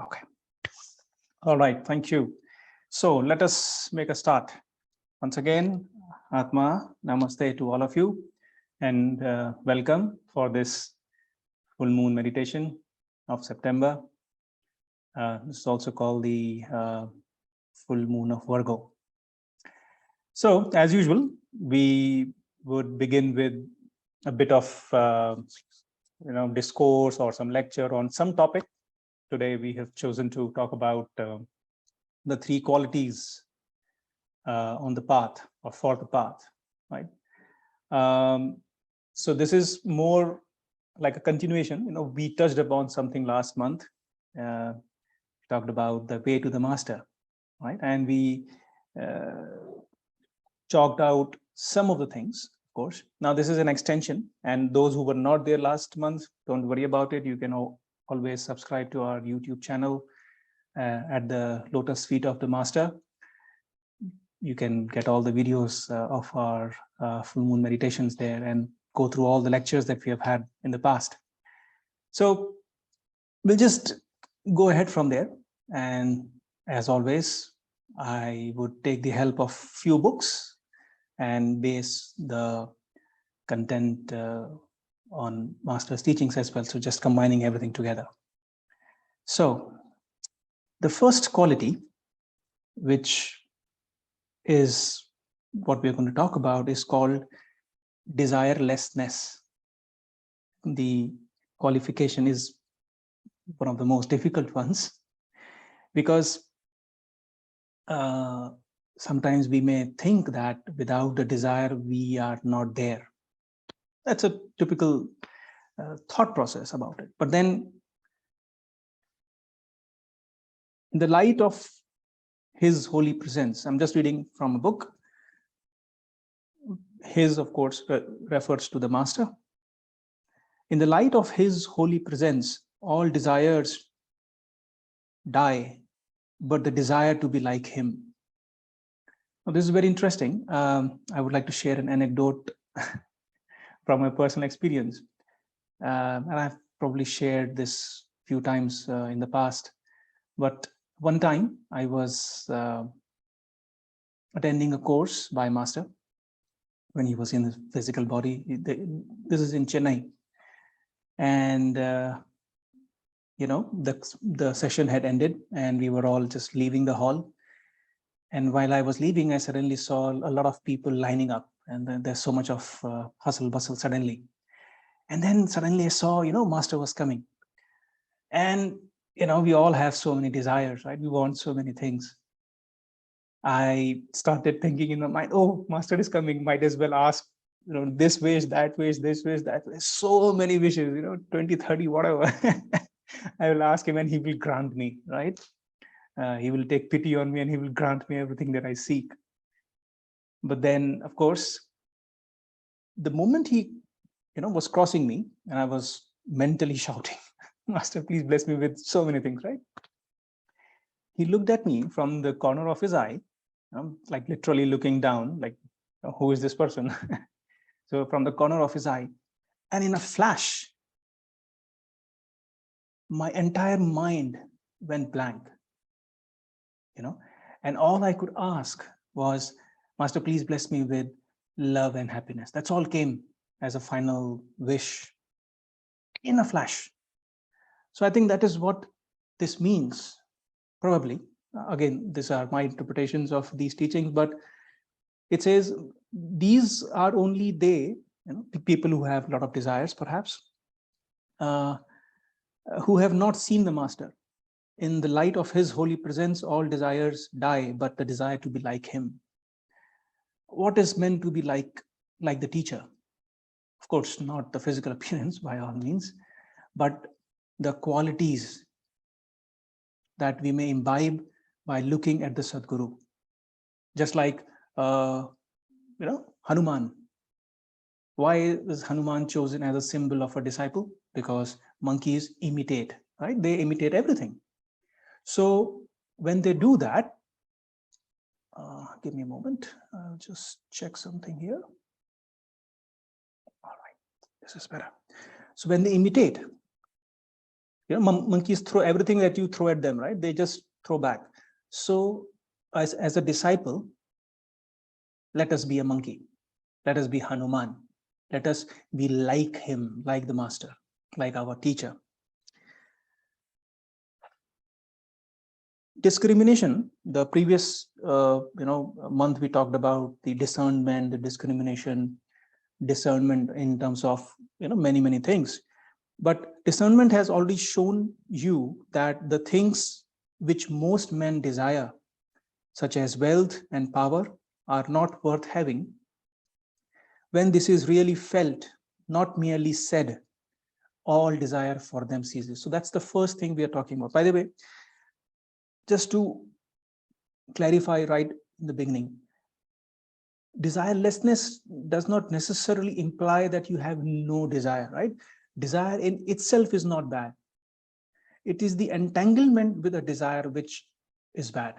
Okay. All right. Thank you. So let us make a start. Once again, Atma, Namaste to all of you, and welcome for this full moon meditation of September. This is also called the full moon of Virgo. So as usual, we would begin with a bit of discourse or some lecture on some topic. Today we have chosen to talk about the three qualities on the path or for the path, right? So this is more like a continuation. We touched upon something last month. Talked about the way to the master, right? And we chalked out some of the things, of course. Now this is an extension, and those who were not there last month, don't worry about it. You can always subscribe to our YouTube channel at the Lotus Feet of the Master. You can get all the videos of our full moon meditations there and go through all the lectures that we have had in the past. So we'll just go ahead from there. And as always, I would take the help of few books and base the content on Master's teachings as well. So just combining everything together. So the first quality, which is what we're going to talk about, is called desirelessness. The qualification is one of the most difficult ones because sometimes we may think that without the desire, we are not there. That's a typical thought process about it. But then in the light of His holy presence, I'm just reading from a book. His, of course, refers to the master. In the light of His holy presence, all desires die, but the desire to be like Him. Now, this is very interesting. I would like to share an anecdote from my personal experience. And I've probably shared this a few times in the past. But one time I was attending a course by Master when he was in his physical body. This is in Chennai. And, the session had ended and we were all just leaving the hall. And while I was leaving, I suddenly saw a lot of people lining up, and then there's so much of hustle bustle suddenly. And then suddenly I saw, Master was coming. And, we all have so many desires, right? We want so many things. I started thinking in my mind, oh, Master is coming, might as well ask, this wish, that wish, this wish, that wish. So many wishes, 20, 30, whatever. I will ask him and he will grant me, right? He will take pity on me and he will grant me everything that I seek. But then, of course, the moment he, was crossing me and I was mentally shouting, Master, please bless me with so many things, right? He looked at me from the corner of his eye, like literally looking down, like, who is this person? So from the corner of his eye, and in a flash, my entire mind went blank, and all I could ask was, Master, please bless me with love and happiness. That's all came as a final wish in a flash. So I think that is what this means, probably. Again, these are my interpretations of these teachings, but it says these are only they, people who have a lot of desires, perhaps, who have not seen the Master. In the light of His holy presence, all desires die, but the desire to be like Him. What is meant to be like the teacher? Of course, not the physical appearance by all means, but the qualities that we may imbibe by looking at the Sadguru. Just like, Hanuman. Why is Hanuman chosen as a symbol of a disciple? Because monkeys imitate, right? They imitate everything. So when they do that, give me a moment. I'll just check something here. All right, this is better. So when they imitate, Monkeys throw everything that you throw at them, right? They just throw back. So as a disciple, let us be a monkey. Let us be Hanuman. Let us be like him, like the master, like our teacher. Discrimination, the previous month we talked about the discernment, the discrimination, discernment in terms of many things. But discernment has already shown you that the things which most men desire, such as wealth and power, are not worth having when this is really felt, not merely said. All desire for them ceases. So that's the first thing we are talking about. By the way, just to clarify right in the beginning, desirelessness does not necessarily imply that you have no desire, right? Desire in itself is not bad. It is the entanglement with a desire which is bad,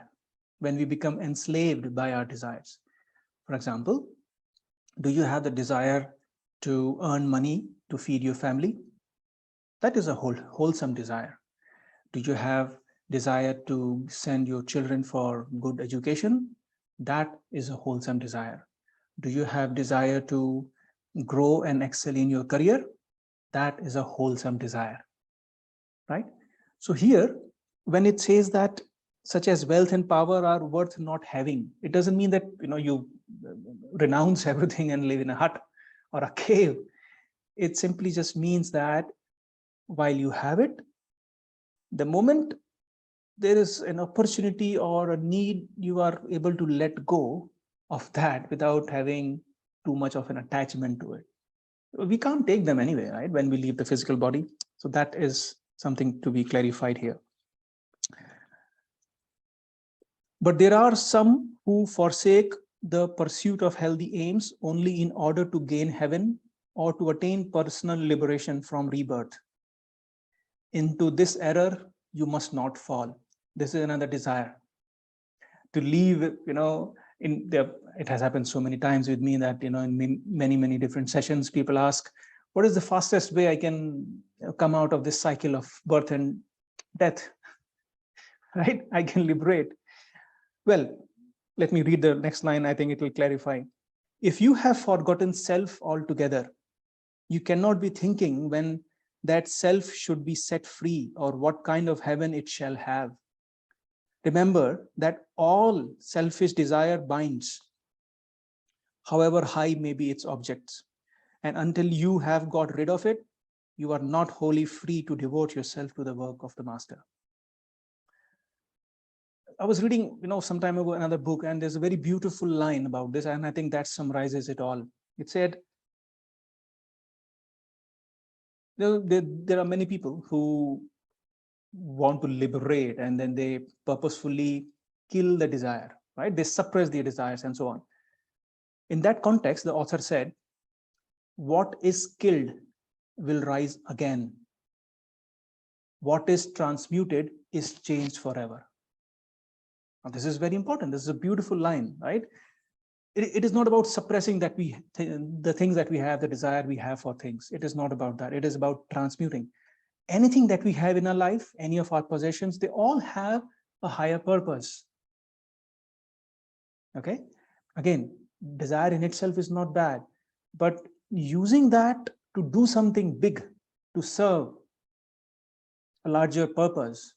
when we become enslaved by our desires. For example, do you have the desire to earn money to feed your family? That is a wholesome desire. Do you have desire to send your children for good education? That is a wholesome desire. Do you have desire to grow and excel in your career? That is a wholesome desire, right? So here, when it says that such as wealth and power are worth not having, it doesn't mean that you renounce everything and live in a hut or a cave. It simply just means that while you have it, the moment there is an opportunity or a need, you are able to let go of that without having too much of an attachment to it. We can't take them anyway, right, when we leave the physical body. So that is something to be clarified here. But there are some who forsake the pursuit of healthy aims only in order to gain heaven or to attain personal liberation from rebirth. Into this error, you must not fall. This is another desire. To leave, it has happened so many times with me that, in many different sessions, people ask, what is the fastest way I can come out of this cycle of birth and death, right? I can liberate. Well, let me read the next line. I think it will clarify. If you have forgotten self altogether, you cannot be thinking when that self should be set free or what kind of heaven it shall have. Remember that all selfish desire binds, however high may be its objects. And until you have got rid of it, you are not wholly free to devote yourself to the work of the master. I was reading, some time ago, another book, and there's a very beautiful line about this, and I think that summarizes it all. It said, there are many people who want to liberate, and then they purposefully kill the desire, right? They suppress their desires and so on. In that context, the author said, what is killed will rise again. What is transmuted is changed forever. Now, this is very important. This is a beautiful line, right? It is not about suppressing that the things that we have, the desire we have for things. It is not about that. It is about transmuting. Anything that we have in our life, any of our possessions, they all have a higher purpose. Okay? Again, desire in itself is not bad, but using that to do something big, to serve a larger purpose,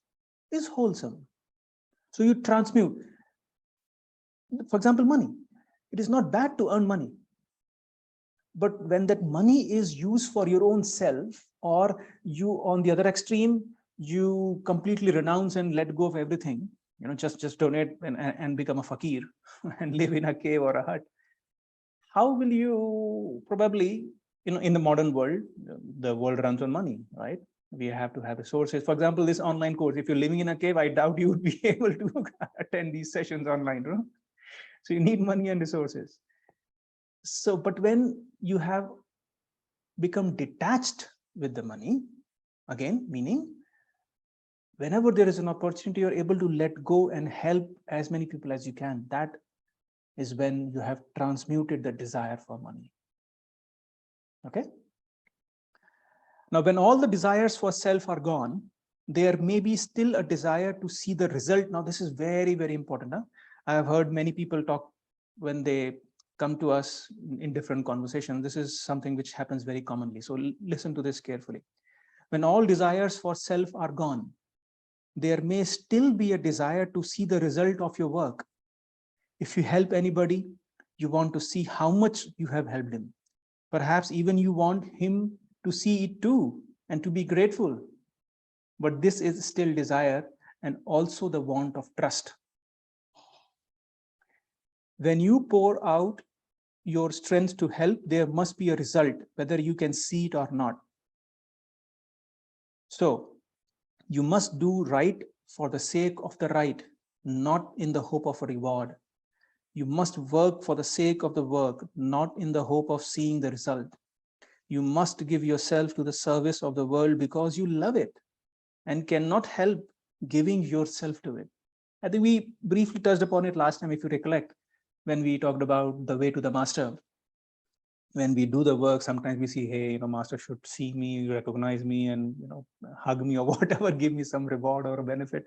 is wholesome. So you transmute. For example, money. It is not bad to earn money. But when that money is used for your own self, or you, on the other extreme, you completely renounce and let go of everything, just donate and become a fakir and live in a cave or a hut, how will you probably, in the modern world, the world runs on money, right? We have to have resources. For example, this online course, if you're living in a cave, I doubt you would be able to attend these sessions online, right? So you need money and resources. So, but when you have become detached with the money, again, meaning whenever there is an opportunity, you're able to let go and help as many people as you can. That is when you have transmuted the desire for money. Okay? Now, when all the desires for self are gone, there may be still a desire to see the result. Now, this is very, very important. Huh? I have heard many people talk when they come to us in different conversations. This is something which happens very commonly. So listen to this carefully. When all desires for self are gone, there may still be a desire to see the result of your work. If you help anybody, you want to see how much you have helped him. Perhaps even you want him to see it too and to be grateful. But this is still desire and also the want of trust. When you pour out your strength to help, there must be a result, whether you can see it or not. So you must do right for the sake of the right, not in the hope of a reward. You must work for the sake of the work, not in the hope of seeing the result. You must give yourself to the service of the world because you love it and cannot help giving yourself to it. I think we briefly touched upon it last time, if you recollect, when we talked about the way to the master. When we do the work, sometimes we see, hey, master should see me, recognize me, and hug me or whatever, give me some reward or a benefit.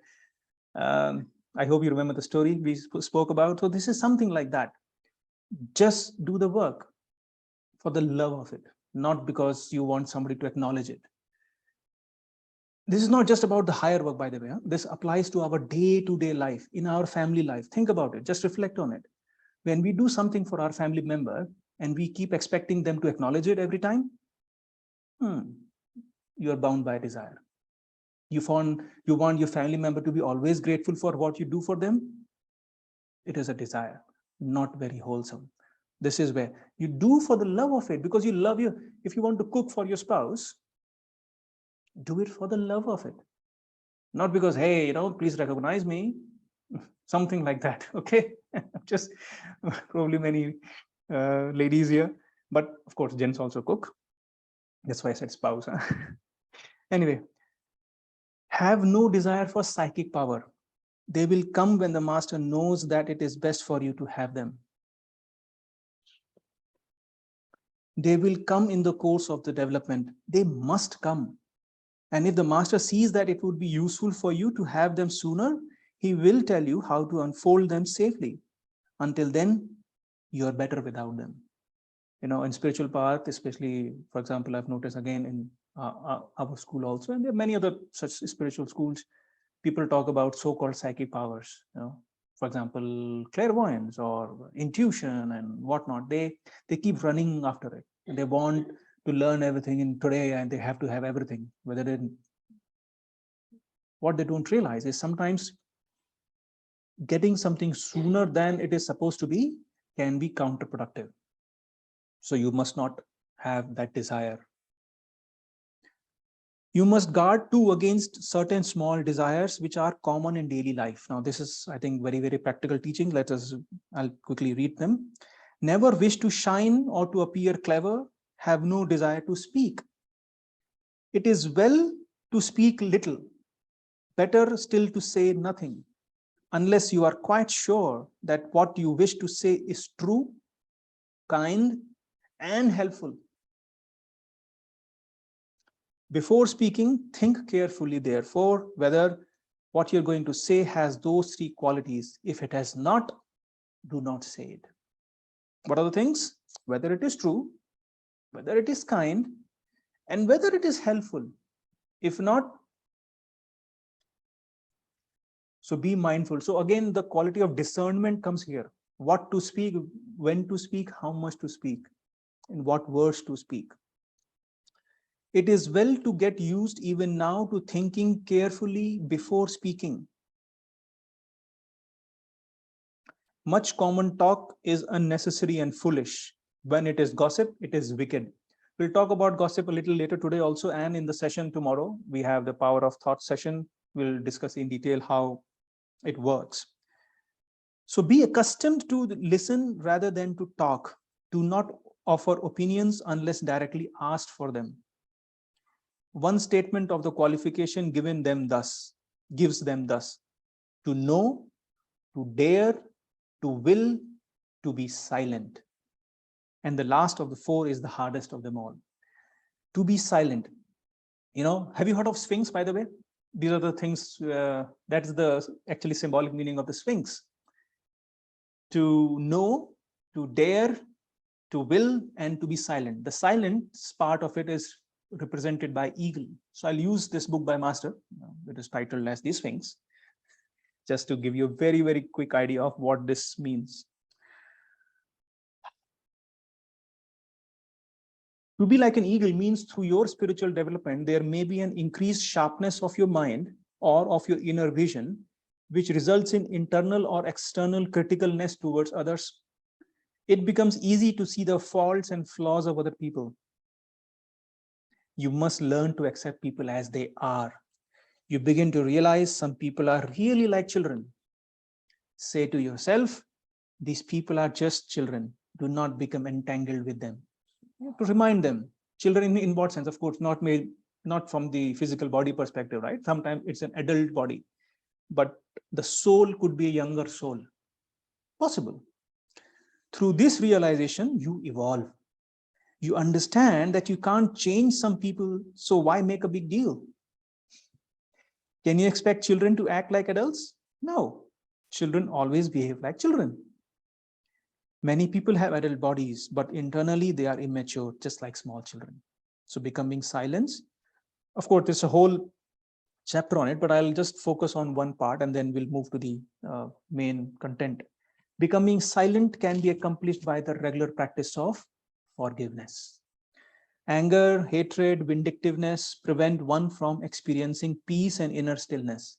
I hope you remember the story we spoke about. So this is something like that. Just do the work for the love of it, not because you want somebody to acknowledge it. This is not just about the higher work, by the way. Huh? This applies to our day-to-day life, in our family life. Think about it. Just reflect on it. When we do something for our family member and we keep expecting them to acknowledge it every time, you are bound by desire. You want your family member to be always grateful for what you do for them. It is a desire, not very wholesome. This is where you do for the love of it, because you love you. If you want to cook for your spouse, do it for the love of it. Not because, hey, please recognize me, something like that. Okay. Just probably many ladies here, but of course, gents also cook. That's why I said spouse. Huh? Anyway, have no desire for psychic power. They will come when the master knows that it is best for you to have them. They will come in the course of the development. They must come. And if the master sees that it would be useful for you to have them sooner, he will tell you how to unfold them safely. Until then, you are better without them. In spiritual path, especially, for example, I've noticed again in our school also, and there are many other such spiritual schools, people talk about so-called psychic powers, for example, clairvoyance or intuition and whatnot. They keep running after it. And they want to learn everything in today, and they have to have everything. What they don't realize is sometimes getting something sooner than it is supposed to be can be counterproductive. So you must not have that desire. You must guard too against certain small desires which are common in daily life. Now, this is, I think, very, very practical teaching. I'll quickly read them. Never wish to shine or to appear clever. Have no desire to speak. It is well to speak little. Better still to say nothing, unless you are quite sure that what you wish to say is true, kind, and helpful. Before speaking, think carefully, therefore, whether what you're going to say has those three qualities. If it has not, do not say it. What are the things? Whether it is true, whether it is kind, and whether it is helpful. If not, so be mindful. So again, the quality of discernment comes here. What to speak, when to speak, how much to speak, and what words to speak. It is well to get used even now to thinking carefully before speaking. Much common talk is unnecessary and foolish. When it is gossip, it is wicked. We'll talk about gossip a little later today also, and in the session tomorrow, we have the power of thought session. We'll discuss in detail how it works. So be accustomed to listen rather than to talk. Do not offer opinions unless directly asked for them. One statement of the qualification gives them thus: to know, to dare, to will, to be silent. And the last of the four is the hardest of them all. To be silent. Have you heard of Sphinx, by the way? These are the things, that's the actually symbolic meaning of the Sphinx. To know, to dare, to will, and to be silent. The silent part of it is represented by eagle. So I'll use this book by Master. It is titled as The Sphinx, just to give you a very, very quick idea of what this means. To be like an eagle means through your spiritual development, there may be an increased sharpness of your mind or of your inner vision, which results in internal or external criticalness towards others. It becomes easy to see the faults and flaws of other people. You must learn to accept people as they are. You begin to realize some people are really like children. Say to yourself, these people are just children. Do not become entangled with them. You have to remind them. Children in what sense? Of course, not from the physical body perspective, right? Sometimes it's an adult body, but the soul could be a younger soul. Possible. Through this realization, you evolve. You understand that you can't change some people, so why make a big deal? Can you expect children to act like adults? No. Children always behave like children. Many people have adult bodies, but internally they are immature, just like small children. So becoming silence, of course, there's a whole chapter on it, but I'll just focus on one part and then we'll move to the main content. Becoming silent can be accomplished by the regular practice of forgiveness. Anger, hatred, vindictiveness prevent one from experiencing peace and inner stillness.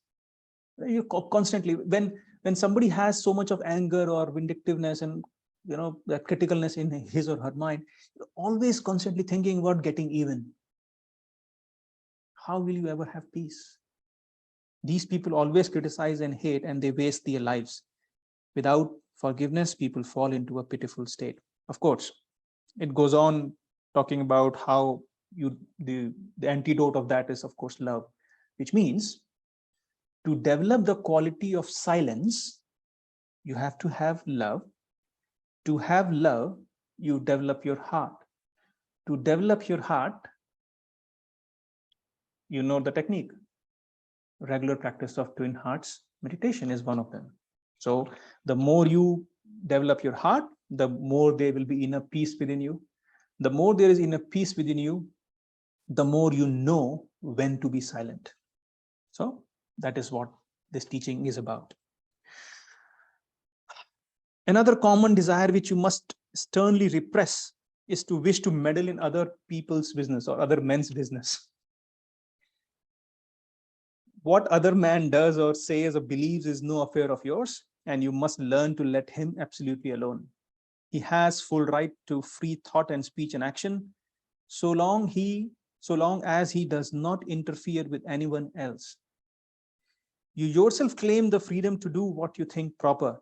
You constantly, when somebody has so much of anger or vindictiveness and that criticalness in his or her mind, you're always constantly thinking about getting even. How will you ever have peace? These people always criticize and hate, and they waste their lives. Without forgiveness, people fall into a pitiful state. Of course, it goes on talking about how the antidote of that is, of course, love, which means to develop the quality of silence, you have to have love. To have love, you develop your heart. To develop your heart, you know the technique. Regular practice of twin hearts meditation is one of them. So the more you develop your heart, the more there will be inner peace within you. The more there is inner peace within you, the more you know when to be silent. So that is what this teaching is about. Another common desire which you must sternly repress is to wish to meddle in other people's business or other men's business. What other man does or says or believes is no affair of yours, and you must learn to let him absolutely alone. He has full right to free thought and speech and action, so long as he does not interfere with anyone else. You yourself claim the freedom to do what you think proper.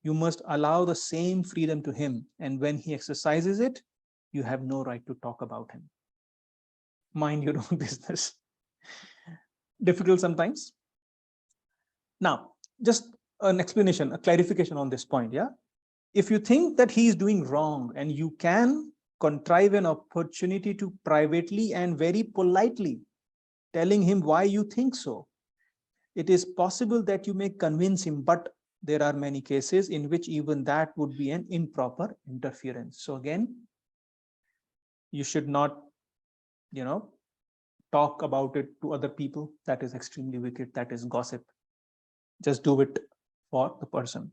You must allow the same freedom to him, and when he exercises it, you have no right to talk about him. Mind your own business. Difficult sometimes. Now, just an explanation, a clarification on this point. Yeah, if you think that he is doing wrong, and you can contrive an opportunity to privately and very politely telling him why you think so, it is possible that you may convince him, but there are many cases in which even that would be an improper interference. So again, you should not, talk about it to other people. That is extremely wicked. That is gossip. Just do it for the person.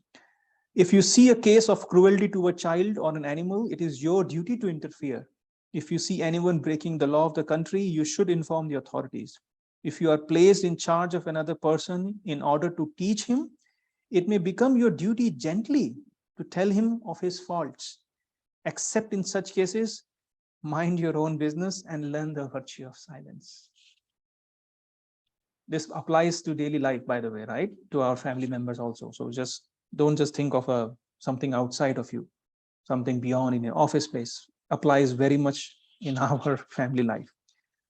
If you see a case of cruelty to a child or an animal, it is your duty to interfere. If you see anyone breaking the law of the country, you should inform the authorities. If you are placed in charge of another person in order to teach him, it may become your duty gently to tell him of his faults. Except in such cases, mind your own business and learn the virtue of silence. This applies to daily life, by the way, right? To our family members also. So don't just think of something outside of you, something beyond in your office space. Applies very much in our family life.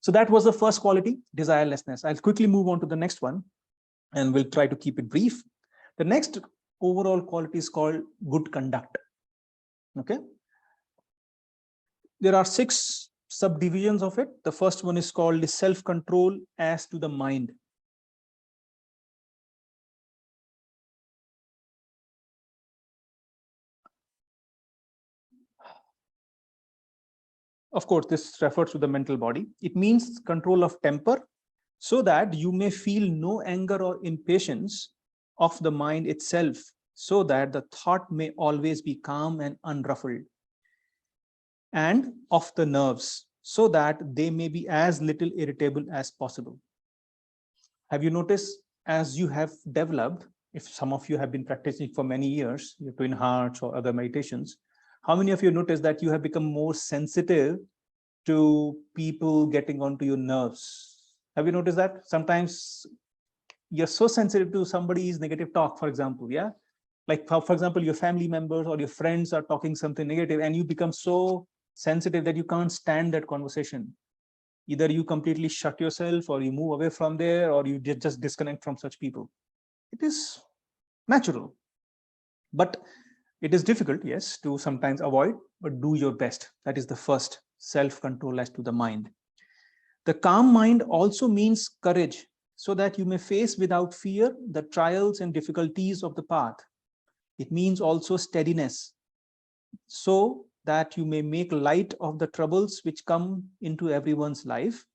So that was the first quality, desirelessness. I'll quickly move on to the next one, and we'll try to keep it brief. The next overall quality is called good conduct. Okay. There are 6 subdivisions of it. The first one is called the self-control as to the mind. Of course, this refers to the mental body. It means control of temper, so that you may feel no anger or impatience of the mind itself, so that the thought may always be calm and unruffled, and of the nerves, so that they may be as little irritable as possible. Have you noticed, as you have developed, if some of you have been practicing for many years, your twin hearts or other meditations, how many of you notice that you have become more sensitive to people getting onto your nerves? Have you noticed that? Sometimes you're so sensitive to somebody's negative talk, for example, yeah? Like, for example, your family members or your friends are talking something negative, and you become so sensitive that you can't stand that conversation. Either you completely shut yourself, or you move away from there, or you just disconnect from such people. It is natural, but it is difficult, yes, to sometimes avoid, but do your best. That is the first self-control as to the mind. The calm mind also means courage, so that you may face without fear the trials and difficulties of the path. It means also steadiness, so that you may make light of the troubles which come into everyone's life,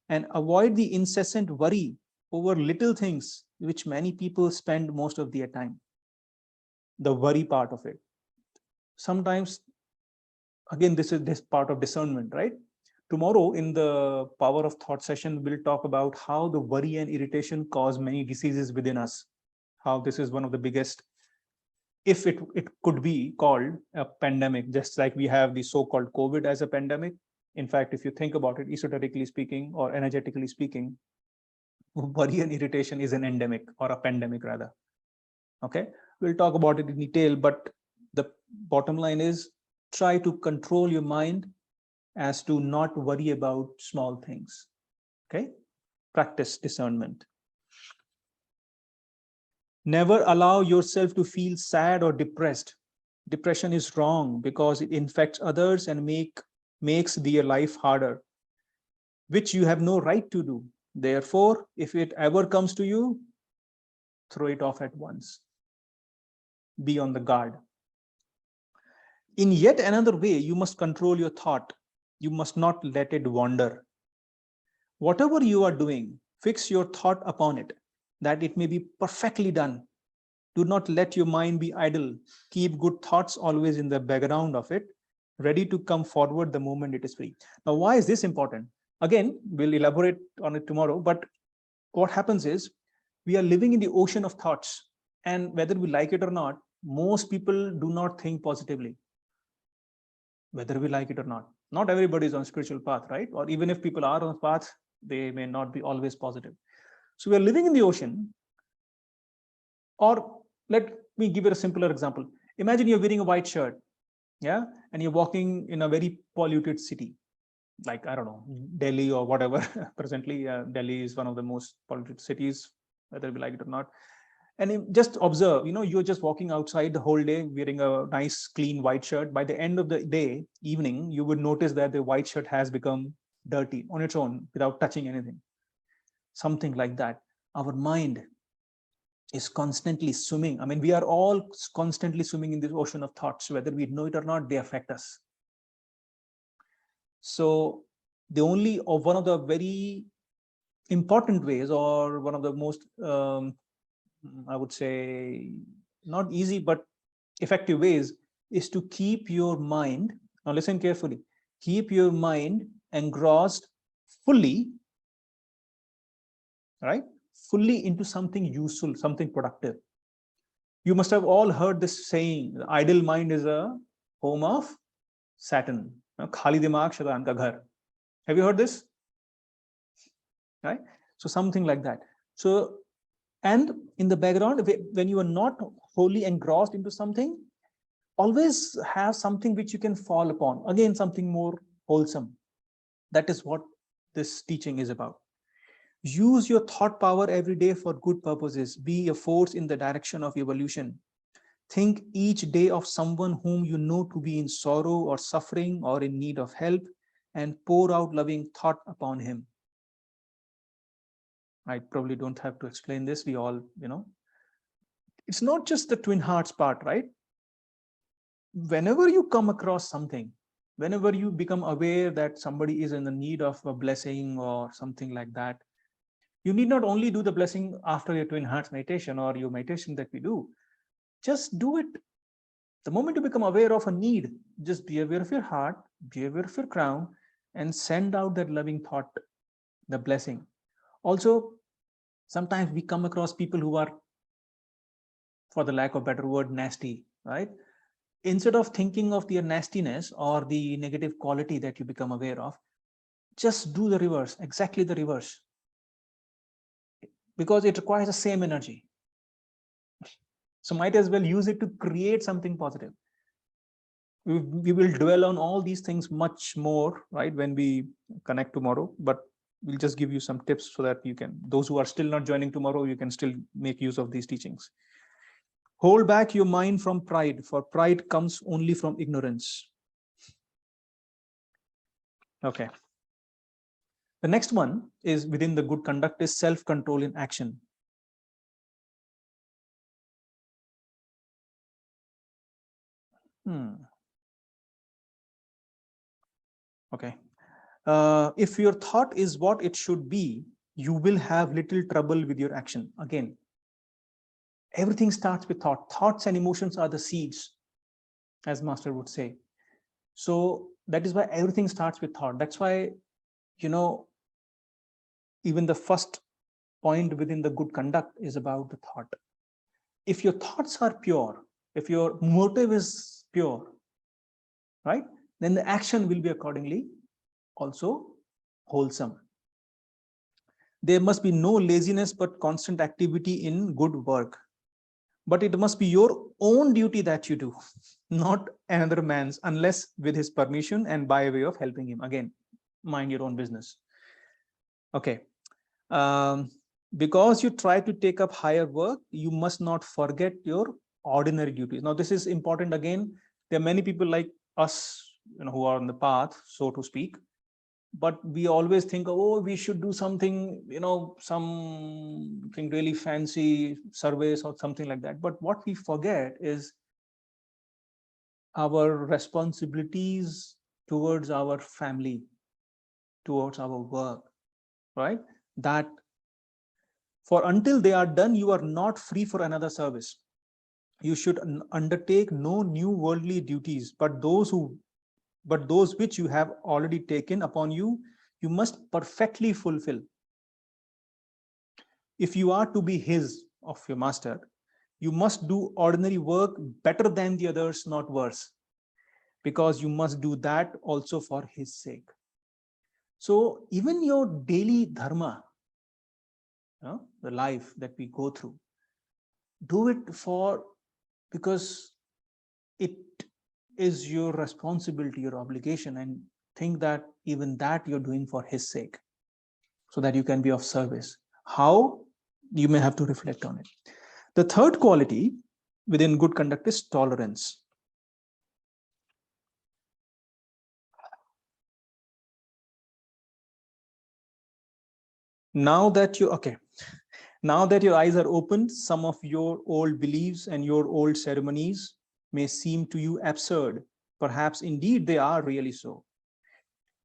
and avoid the incessant worry over little things, which many people spend most of their time. The worry part of it. Sometimes, again, this is this part of discernment, right? Tomorrow in the power of thought session, we'll talk about how the worry and irritation cause many diseases within us. How this is one of the biggest, if it could be called a pandemic, just like we have the so-called COVID as a pandemic. In fact, if you think about it, esoterically speaking or energetically speaking, worry and irritation is an endemic, or a pandemic rather. Okay, we'll talk about it in detail, but the bottom line is, try to control your mind as to not worry about small things. Okay, practice discernment. Never allow yourself to feel sad or depressed. Depression is wrong because it infects others and makes their life harder, which you have no right to do. Therefore, if it ever comes to you, throw it off at once. Be on the guard. In yet another way, you must control your thought. You must not let it wander. Whatever you are doing, fix your thought upon it, that it may be perfectly done. Do not let your mind be idle. Keep good thoughts always in the background of it, ready to come forward the moment it is free. Now, why is this important? Again, we'll elaborate on it tomorrow, but what happens is, we are living in the ocean of thoughts, and whether we like it or not, most people do not think positively, whether we like it or not. Not everybody is on spiritual path, right? Or even if people are on path, they may not be always positive. So we are living in the ocean. Or let me give you a simpler example. Imagine you're wearing a white shirt, yeah, and you're walking in a very polluted city, like, I don't know, Delhi or whatever. Presently, Delhi is one of the most polluted cities, whether we like it or not. And just observe, you're just walking outside the whole day wearing a nice, clean white shirt. By the end of the day, evening, you would notice that the white shirt has become dirty on its own without touching anything. Something like that. Our mind is constantly swimming. I mean, we are all constantly swimming in this ocean of thoughts. Whether we know it or not, they affect us. So one of the very important ways, or one of the most, I would say, not easy, but effective ways, is to keep your mind, now listen carefully, keep your mind engrossed fully, right? Fully into something useful, something productive. You must have all heard this saying, the idle mind is a home of Saturn. Khali dimag shaitan ka ghar. Have you heard this? Right? So something like that. So, and in the background, when you are not wholly engrossed into something, always have something which you can fall upon. Again, something more wholesome. That is what this teaching is about. Use your thought power every day for good purposes. Be a force in the direction of evolution. Think each day of someone whom you know to be in sorrow or suffering or in need of help, and pour out loving thought upon him. I probably don't have to explain this. We all, it's not just the twin hearts part, right? Whenever you come across something, Whenever you become aware that somebody is in the need of a blessing or something like that, you need not only do the blessing after your twin hearts meditation or your meditation that we do, just do it. The moment you become aware of a need, just be aware of your heart, be aware of your crown, and send out that loving thought, the blessing. Also, sometimes we come across people who are, for the lack of better word, nasty, right? Instead of thinking of their nastiness or the negative quality that you become aware of, just do the reverse, exactly the reverse, because it requires the same energy. So might as well use it to create something positive. We will dwell on all these things much more, right, when we connect tomorrow, but we'll just give you some tips so that you can, those who are still not joining tomorrow, you can still make use of these teachings. Hold back your mind from pride, for pride comes only from ignorance. Okay. The next one is within the good conduct is self-control in action. Okay. If your thought is what it should be, you will have little trouble with your action. Again, everything starts with thought. Thoughts and emotions are the seeds, as Master would say. So that is why everything starts with thought. That's why, even the first point within the good conduct is about the thought. If your thoughts are pure, if your motive is pure, right, then the action will be accordingly also wholesome. There must be no laziness but constant activity in good work. But it must be your own duty that you do, not another man's, unless with his permission and by way of helping him. Again, mind your own business. Okay. Because you try to take up higher work, you must not forget your ordinary duties. Now, this is important. Again, there are many people like us, who are on the path, so to speak, but we always think, oh, we should do something, something really fancy service or something like that. But what we forget is our responsibilities towards our family, towards our work, right? That for until they are done, you are not free for another service. You should undertake no new worldly duties, but those which you have already taken upon you, you must perfectly fulfill. If you are to be his, of your master, you must do ordinary work better than the others, not worse, because you must do that also for his sake. So even your daily dharma, the life that we go through, do it because it is your responsibility, your obligation, and think that even that you're doing for his sake, so that you can be of service. How? You may have to reflect on it. The third quality within good conduct is tolerance. Now that your eyes are opened, some of your old beliefs and your old ceremonies may seem to you absurd. Perhaps indeed they are really so.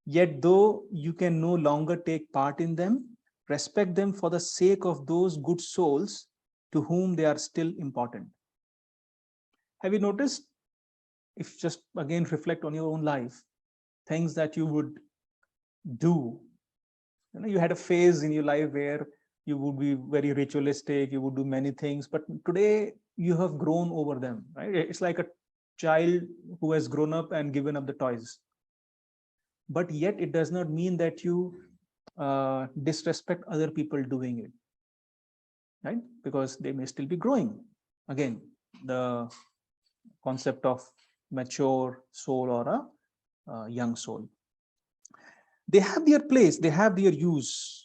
Yet though you can no longer take part in them, respect them for the sake of those good souls to whom they are still important. Have you noticed, if just again reflect on your own life, things that you would do, you had a phase in your life where you would be very ritualistic, you would do many things, but today you have grown over them, right? It's like a child who has grown up and given up the toys. But yet it does not mean that you disrespect other people doing it, right? Because they may still be growing. Again, the concept of mature soul or a young soul. They have their place, they have their use.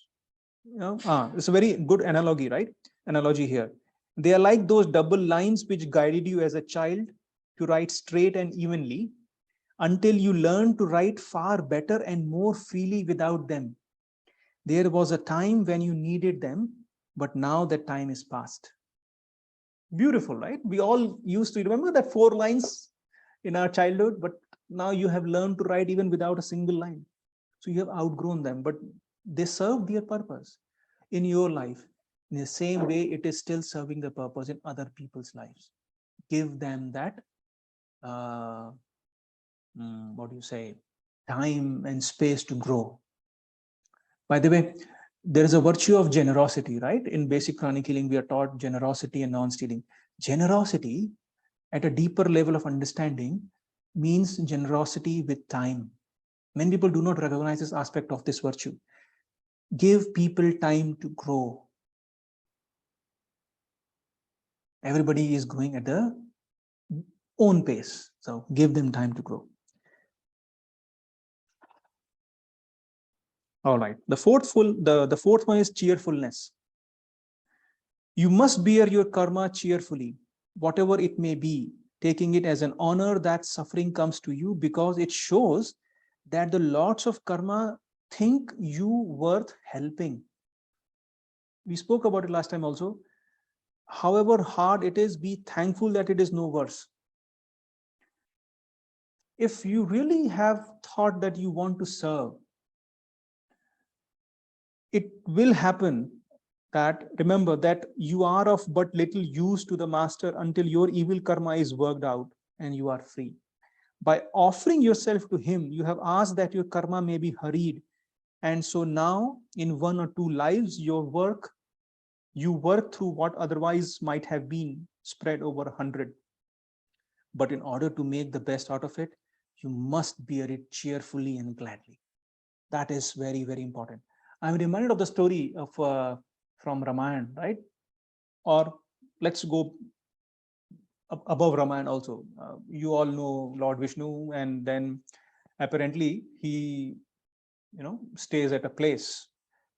It's a very good analogy, right? Analogy here. They are like those double lines which guided you as a child to write straight and evenly until you learn to write far better and more freely without them. There was a time when you needed them, but now that time is past. Beautiful, right? We all used to remember that 4 lines in our childhood, but Now you have learned to write even without a single line. So you have outgrown them, but they serve their purpose in your life. In the same way, it is still serving the purpose in other people's lives. Give them that, uh, what do you say, time and space to grow. By the way, there is a virtue of generosity, right? In basic pranic healing, we are taught generosity and non-stealing. Generosity at a deeper level of understanding means generosity with time. Many people do not recognize this aspect of this virtue. Give people time to grow. Everybody is growing at their own pace, so give them time to grow. All right, the fourth one is cheerfulness. You must bear your karma cheerfully, whatever it may be, taking it as an honor that suffering comes to you, because it shows that the lords of karma think you worth helping. We spoke about it last time also. However hard it is, be thankful that it is no worse. If you really have thought that you want to serve, it will happen that, remember that you are of but little use to the master until your evil karma is worked out and you are free. By offering yourself to him, you have asked that your karma may be hurried. And so now in 1 or 2 lives, you work through what otherwise might have been spread over 100. But in order to make the best out of it, you must bear it cheerfully and gladly. That is very, very important. I'm reminded of the story of from Ramayana, right? Or let's go above Ramayana also. You all know Lord Vishnu, and then apparently he, stays at a place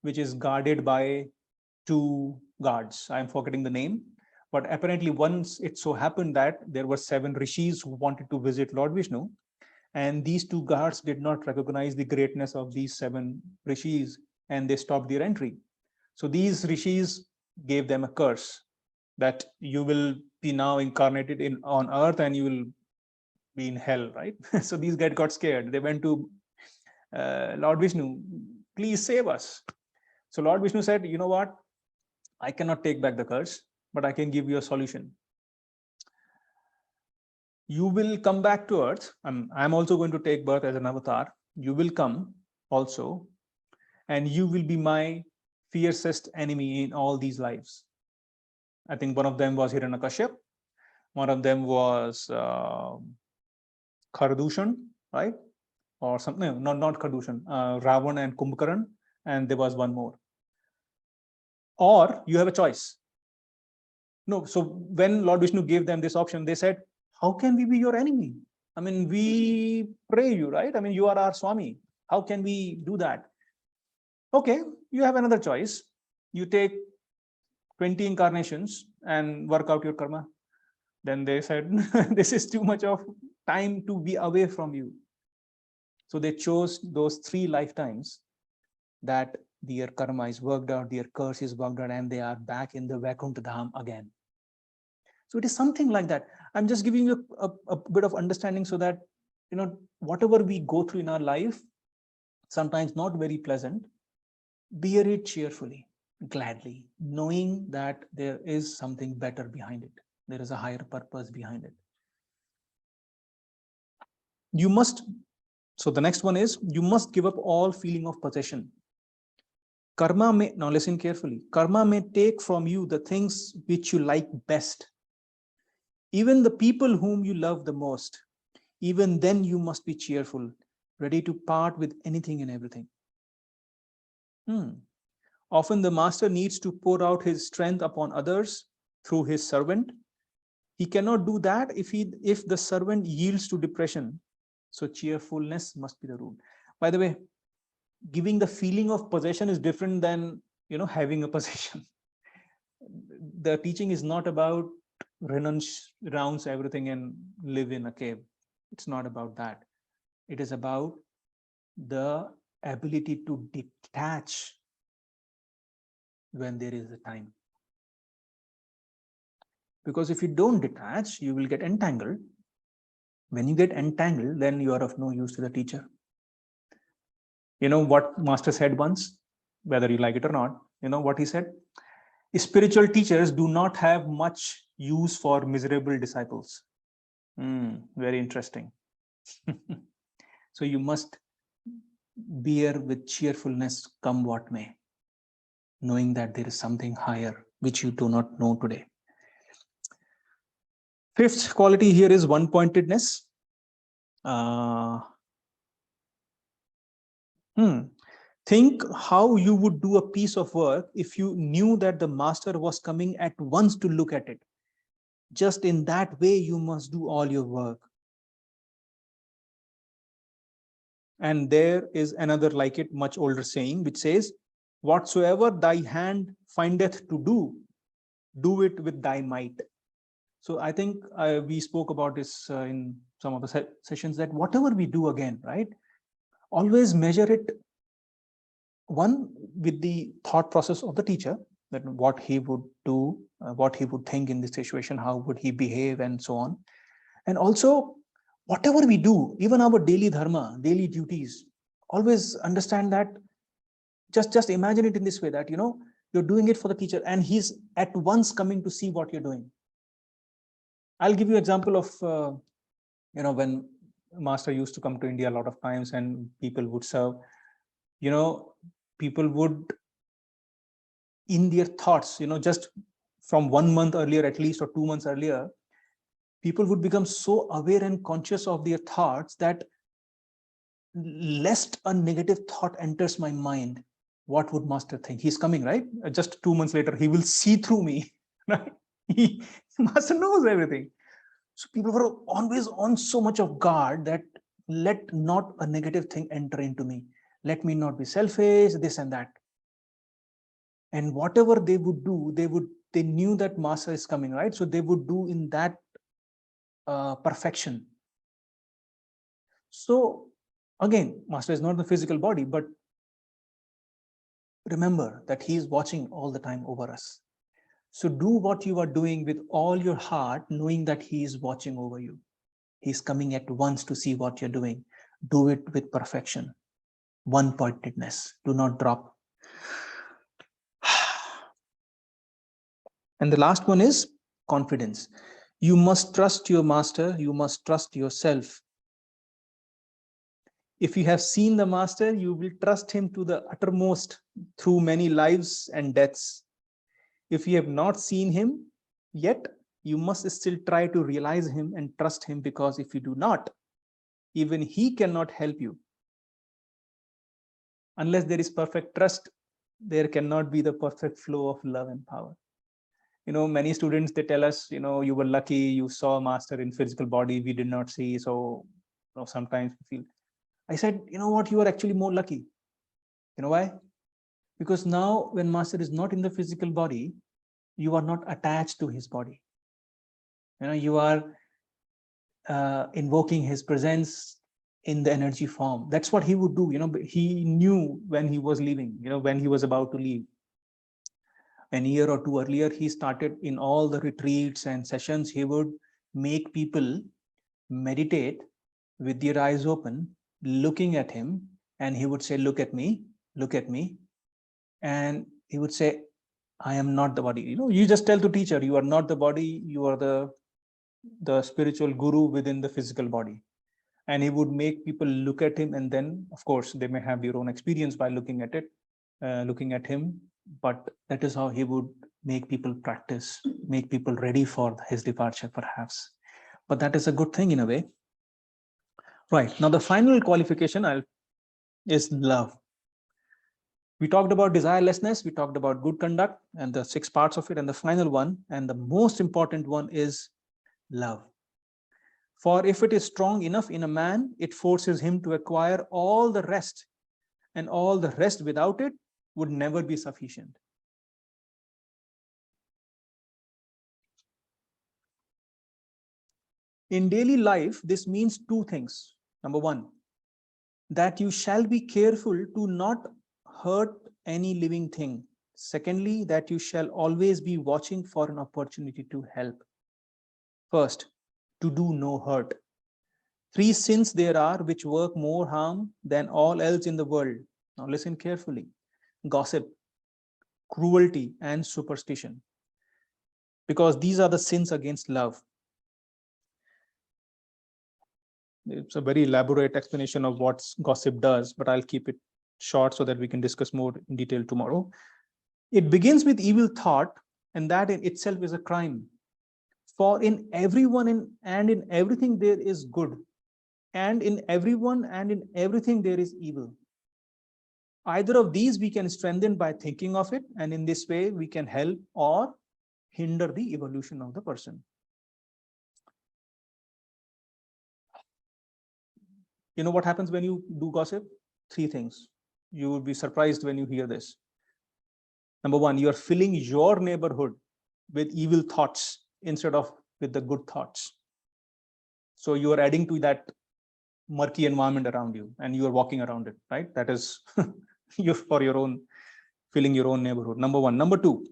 which is guarded by 2 guards. I'm forgetting the name, but apparently once it so happened that there were 7 rishis who wanted to visit Lord Vishnu, and these 2 guards did not recognize the greatness of these 7 rishis, and they stopped their entry. So these rishis gave them a curse that you will be now incarnated on earth and you will be in hell, right? So these guys got scared. They went to Lord Vishnu, please save us. So Lord Vishnu said, you know what? I cannot take back the curse, but I can give you a solution. You will come back to earth. I'm also going to take birth as an avatar. You will come also, and you will be my fiercest enemy in all these lives. I think one of them was Hiranyakashyap. One of them was Khardushan, right? Or something, no, not Khardushan, Ravan and Kumbhakaran, and there was one more. Or you have a choice. No, so when Lord Vishnu gave them this option, they said, how can we be your enemy? I mean, we pray you, right? I mean, you are our Swami. How can we do that? Okay, you have another choice. You take 20 incarnations and work out your karma. Then they said, this is too much of time to be away from you. So they chose those 3 lifetimes that their karma is worked out, their curse is worked out, and they are back in the Vaikuntha Dham again. So it is something like that. I'm just giving you a bit of understanding so that, whatever we go through in our life, sometimes not very pleasant, bear it cheerfully, gladly, knowing that there is something better behind it. There is a higher purpose behind it. You must, so the next one is, you must give up all feeling of possession. Karma may, now listen carefully, karma may take from you the things which you like best, even the people whom you love the most. Even then you must be cheerful, ready to part with anything and everything. Often the master needs to pour out his strength upon others through his servant. He cannot do that if the servant yields to depression. So cheerfulness must be the rule. By the way, giving the feeling of possession is different than, having a possession. The teaching is not about renounce everything and live in a cave. It's not about that. It is about the ability to detach when there is a time. Because if you don't detach, you will get entangled. When you get entangled, then you are of no use to the teacher. You know what Master said once, whether you like it or not, you know what he said? Spiritual teachers do not have much use for miserable disciples. Very interesting. So you must bear with cheerfulness, come what may, knowing that there is something higher which you do not know today. Fifth quality here is one-pointedness. Think how you would do a piece of work if you knew that the master was coming at once to look at it. Just in that way, you must do all your work. And there is another like it, much older saying, which says, whatsoever thy hand findeth to do it with thy might. So I think we spoke about this in some of the sessions, that whatever we do again, right, always measure it, one, with the thought process of the teacher, that what he would do, what he would think in this situation, how would he behave, and so on. And also, whatever we do, even our daily dharma, daily duties, always understand that, just imagine it in this way, that, you know, you're doing it for the teacher and he's at once coming to see what you're doing. I'll give you an example of, you know, when Master used to come to India a lot of times and people would serve, you know, people would, in their thoughts, you know, just from 1 month earlier, at least, or 2 months earlier, people would become so aware and conscious of their thoughts that lest a negative thought enters my mind, what would Master think? He's coming, right? Just 2 months later, he will see through me, right? Master knows everything. So people were always on so much of guard that let not a negative thing enter into me. Let me not be selfish, this and that. And whatever they would do, they knew that Master is coming, right? So they would do in that perfection. So again, Master is not the physical body, but remember that he is watching all the time over us. So do what you are doing with all your heart, knowing that he is watching over you. He's coming at once to see what you're doing. Do it with perfection. One-pointedness. Do not drop. And the last one is confidence. You must trust your master. You must trust yourself. If you have seen the master, you will trust him to the uttermost through many lives and deaths. If you have not seen him yet, you must still try to realize him and trust him, because if you do not, even he cannot help you. Unless there is perfect trust, there cannot be the perfect flow of love and power. You know, many students, they tell us, you know, you were lucky, you saw a master in physical body, we did not see. So, you know, sometimes we feel, I said, you know what, you are actually more lucky. You know why? Because now when master is not in the physical body, you are not attached to his body. You know, you are invoking his presence in the energy form. That's what he would do. You know, he knew when he was leaving, you know, when he was about to leave. An year or two earlier, he started in all the retreats and sessions. He would make people meditate with their eyes open, looking at him, and he would say, look at me, look at me. And he would say, I am not the body. You know, you just tell the teacher, you are not the body, you are the spiritual guru within the physical body. And he would make people look at him, and then, of course, they may have their own experience by looking at it, looking at him. But that is how he would make people practice, make people ready for his departure, perhaps. But that is a good thing in a way. Right. Now, the final qualification is love. We talked about desirelessness, we talked about good conduct and the 6 parts of it, and the final one, and the most important one, is love. For if it is strong enough in a man, it forces him to acquire all the rest, and all the rest without it would never be sufficient. In daily life, this means 2 things. Number 1, that you shall be careful to not hurt any living thing. Secondly, that you shall always be watching for an opportunity to help. First, to do no hurt. Three sins there are which work more harm than all else in the world. Now listen carefully. Gossip, cruelty, and superstition. Because these are the sins against love. It's a very elaborate explanation of what gossip does, but I'll keep it short so that we can discuss more in detail tomorrow. It begins with evil thought, and that in itself is a crime. For in everyone and in everything there is good, and in everyone and in everything there is evil. Either of these we can strengthen by thinking of it, and in this way we can help or hinder the evolution of the person. You know what happens when you do gossip? Three things. You will be surprised when you hear this. Number one, you are filling your neighborhood with evil thoughts instead of with the good thoughts. So you are adding to that murky environment around you, and you are walking around it, right? That is you for your own, filling your own neighborhood. Number one. Number two,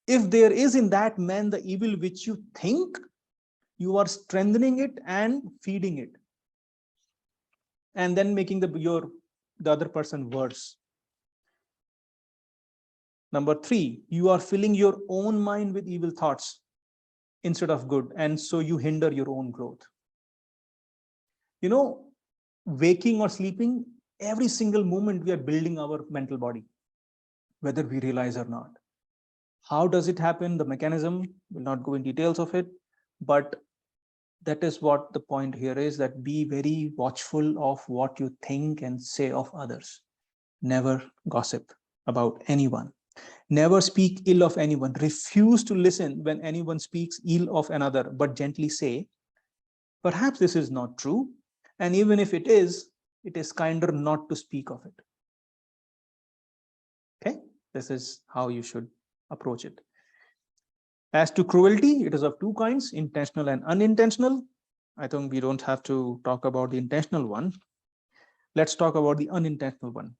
if there is in that man the evil which you think, you are strengthening it and feeding it, and then making the other person worse. Number three, you are filling your own mind with evil thoughts instead of good, and so you hinder your own growth. You know, waking or sleeping, every single moment we are building our mental body, whether we realize or not. How does it happen? The mechanism, will not go in details of it, but that is what the point here is, that be very watchful of what you think and say of others. Never gossip about anyone. Never speak ill of anyone. Refuse to listen when anyone speaks ill of another, but gently say, perhaps this is not true. And even if it is kinder not to speak of it. Okay, this is how you should approach it. As to cruelty, it is of two kinds, intentional and unintentional. I think we don't have to talk about the intentional one. Let's talk about the unintentional one.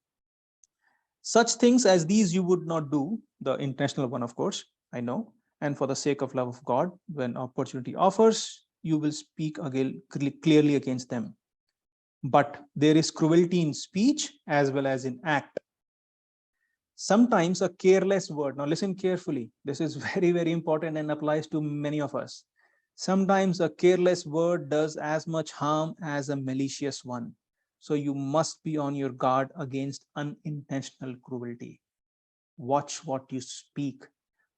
Such things as these you would not do, the intentional one, of course, I know. And for the sake of love of God, when opportunity offers, you will speak again clearly against them. But there is cruelty in speech as well as in act. Sometimes a careless word, now listen carefully, this is very, very important and applies to many of us. Sometimes a careless word does as much harm as a malicious one. So you must be on your guard against unintentional cruelty. Watch what you speak,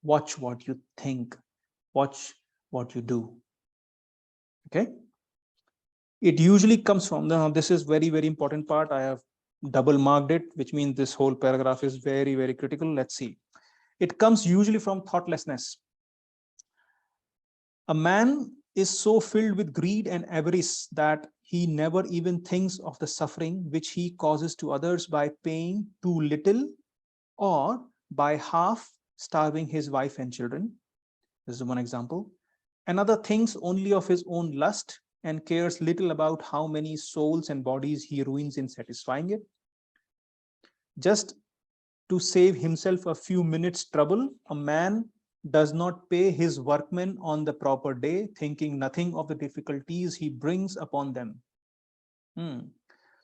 watch what you think, watch what you do. Okay? It usually comes from, now this is very, very important part. I have double marked it, which means this whole paragraph is very, very critical. Let's see. It comes usually from thoughtlessness. A man is so filled with greed and avarice that he never even thinks of the suffering which he causes to others by paying too little or by half starving his wife and children. This is one example. Another thinks only of his own lust and cares little about how many souls and bodies he ruins in satisfying it. Just to save himself a few minutes' trouble, a man does not pay his workmen on the proper day, thinking nothing of the difficulties he brings upon them.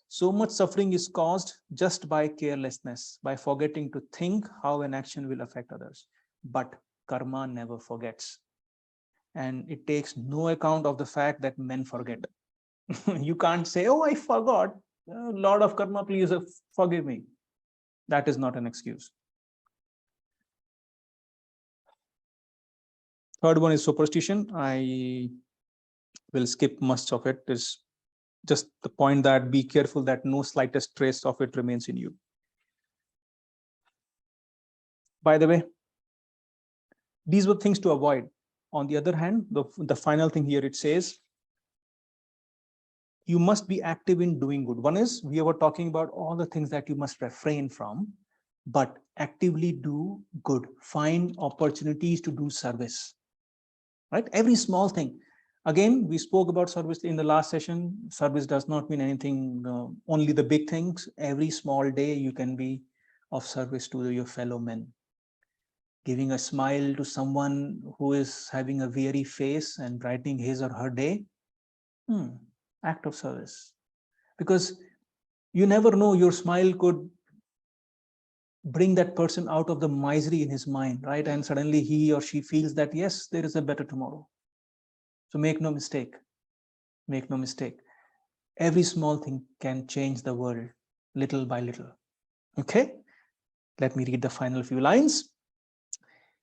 So much suffering is caused just by carelessness, by forgetting to think how an action will affect others. But karma never forgets. And it takes no account of the fact that men forget. You can't say, oh, I forgot. Lord of karma, please forgive me. That is not an excuse. Third one is superstition. I will skip much of it. It's just the point that be careful that no slightest trace of it remains in you. By the way, these were things to avoid. On the other hand, the final thing here, it says, you must be active in doing good. One is, we were talking about all the things that you must refrain from, but actively do good. Find opportunities to do service, right? Every small thing. Again, we spoke about service in the last session. Service does not mean anything, only the big things. Every small day you can be of service to your fellow men. Giving a smile to someone who is having a weary face and brightening his or her day. Act of service. Because you never know, your smile could bring that person out of the misery in his mind, right? And suddenly he or she feels that, yes, there is a better tomorrow. So make no mistake, make no mistake. Every small thing can change the world little by little. Okay, let me read the final few lines.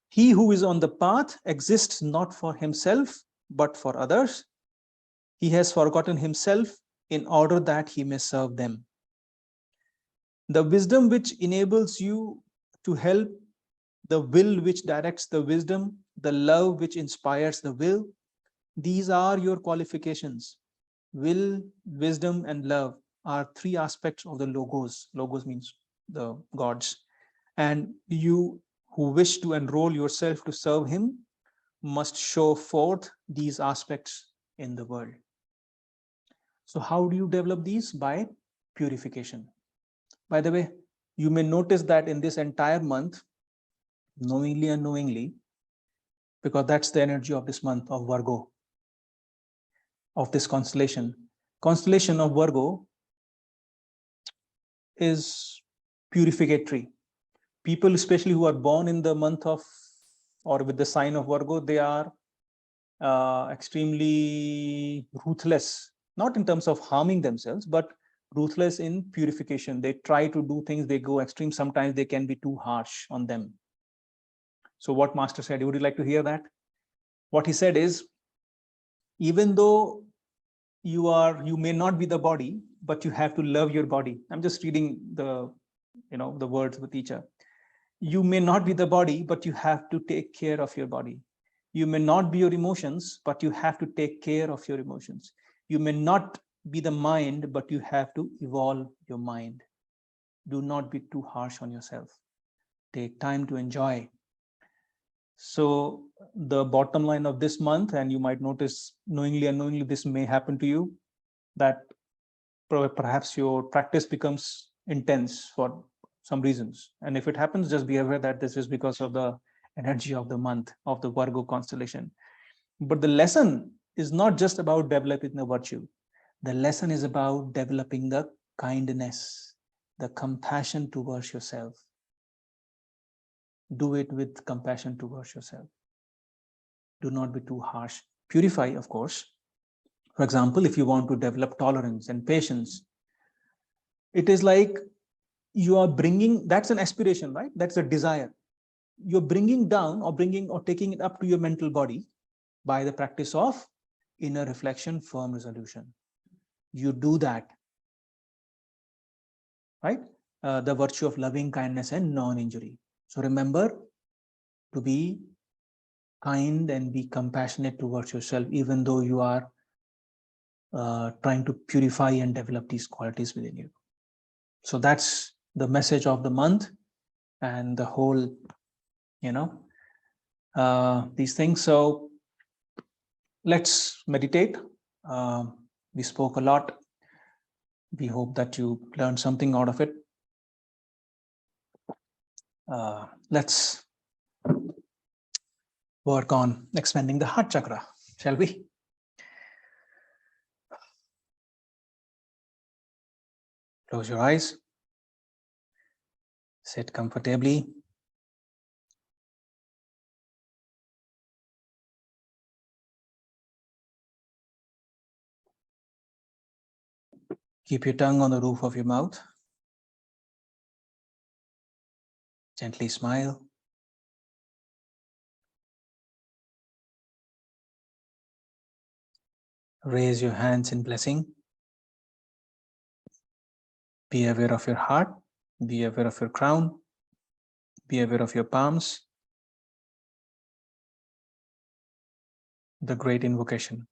He who is on the path exists not for himself, but for others. He has forgotten himself in order that he may serve them. The wisdom which enables you to help, the will which directs the wisdom, the love which inspires the will, these are your qualifications. Will, wisdom, and love are three aspects of the logos. Logos means the gods. And you who wish to enroll yourself to serve him must show forth these aspects in the world. So how do you develop these? By purification. By the way, you may notice that in this entire month, knowingly and unknowingly, because that's the energy of this month of Virgo, of this constellation. Constellation of Virgo is purificatory. People, especially who are born in the month of or with the sign of Virgo, they are extremely ruthless, not in terms of harming themselves, but ruthless in purification. They try to do things, they go extreme. Sometimes they can be too harsh on them. So what Master said, would you like to hear that? What he said is, even though you may not be the body, but you have to love your body. I'm just reading the words with each other. You may not be the body, but you have to take care of your body. You may not be your emotions, but you have to take care of your emotions. You may not be the mind, but you have to evolve your mind. Do not be too harsh on yourself. Take time to enjoy. So the bottom line of this month, and you might notice knowingly and unknowingly this may happen to you, that perhaps your practice becomes intense for some reasons. And if it happens, just be aware that this is because of the energy of the month of the Virgo constellation. But the lesson is not just about developing the virtue. The lesson is about developing the kindness, the compassion towards yourself. Do it with compassion towards yourself. Do not be too harsh. Purify, of course. For example, if you want to develop tolerance and patience, it is like you are bringing, that's an aspiration, right? That's a desire. You're bringing down or taking it up to your mental body by the practice of inner reflection, firm resolution. You do that, right? The virtue of loving kindness and non-injury. So remember to be kind and be compassionate towards yourself, even though you are trying to purify and develop these qualities within you. So that's the message of the month and the whole, these things. So let's meditate. We spoke a lot. We hope that you learned something out of it. Let's work on expanding the heart chakra, shall we? Close your eyes. Sit comfortably. Keep your tongue on the roof of your mouth. Gently smile. Raise your hands in blessing. Be aware of your heart. Be aware of your crown. Be aware of your palms. The great invocation.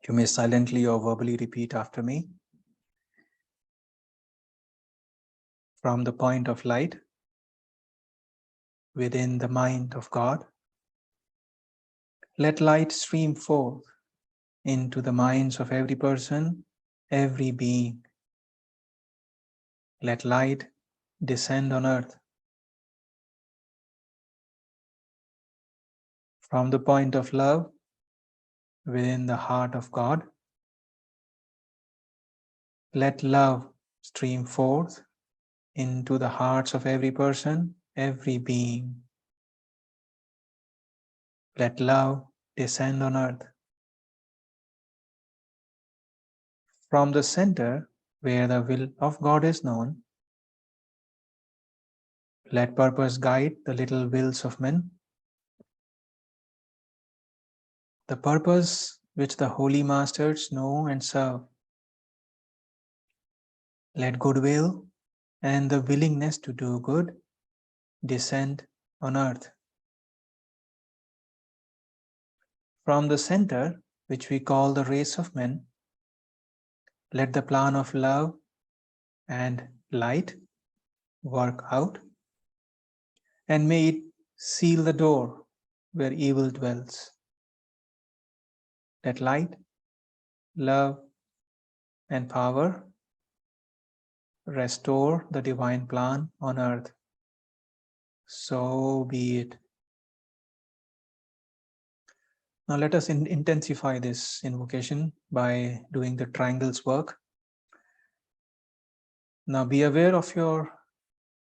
You may silently or verbally repeat after me. From the point of light within the mind of God, let light stream forth into the minds of every person, every being. Let light descend on earth. From the point of love within the heart of God. Let love stream forth into the hearts of every person, every being. Let love descend on earth. From the center, where the will of God is known, let purpose guide the little wills of men. The purpose which the holy masters know and serve. Let goodwill and the willingness to do good descend on earth. From the center, which we call the race of men, let the plan of love and light work out, and may it seal the door where evil dwells. Let light, love, and power restore the divine plan on earth. So be it. Now let us intensify this invocation by doing the triangles work. Now be aware of your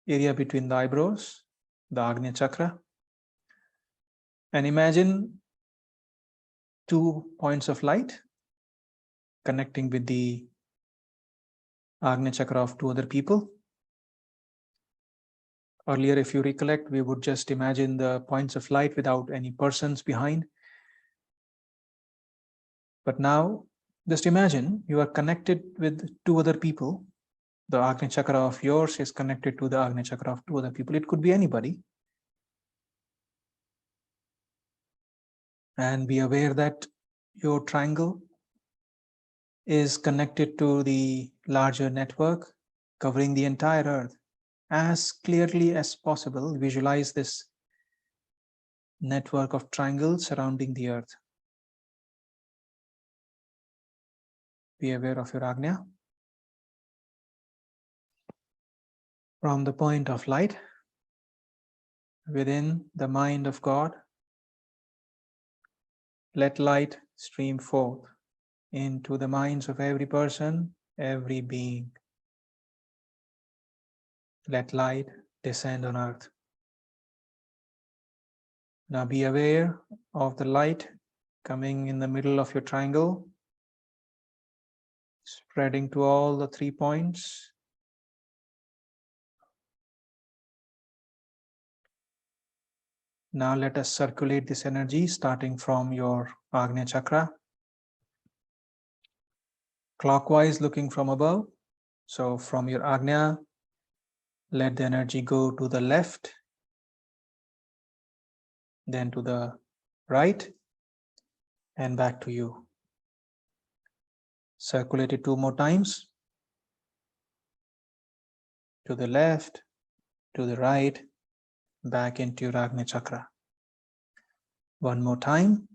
area between the eyebrows, the Agnya Chakra, and imagine 2 points of light connecting with the Agnya Chakra of 2 other people. Earlier, if you recollect, we would just imagine the points of light without any persons behind. But now, just imagine you are connected with 2 other people. The Agnya Chakra of yours is connected to the Agnya Chakra of 2 other people. It could be anybody. And be aware that your triangle is connected to the larger network covering the entire earth. As clearly as possible, visualize this network of triangles surrounding the earth. Be aware of your Agnya. From the point of light within the mind of God, let light stream forth into the minds of every person, every being. Let light descend on earth. Now be aware of the light coming in the middle of your triangle, spreading to all the 3 points. Now let us circulate this energy starting from your Agnya Chakra, clockwise looking from above. So from your Agnya, let the energy go to the left, then to the right, and back to you. Circulate it 2 more times. To the left, to the right, back into your Agnya Chakra. 1 more time.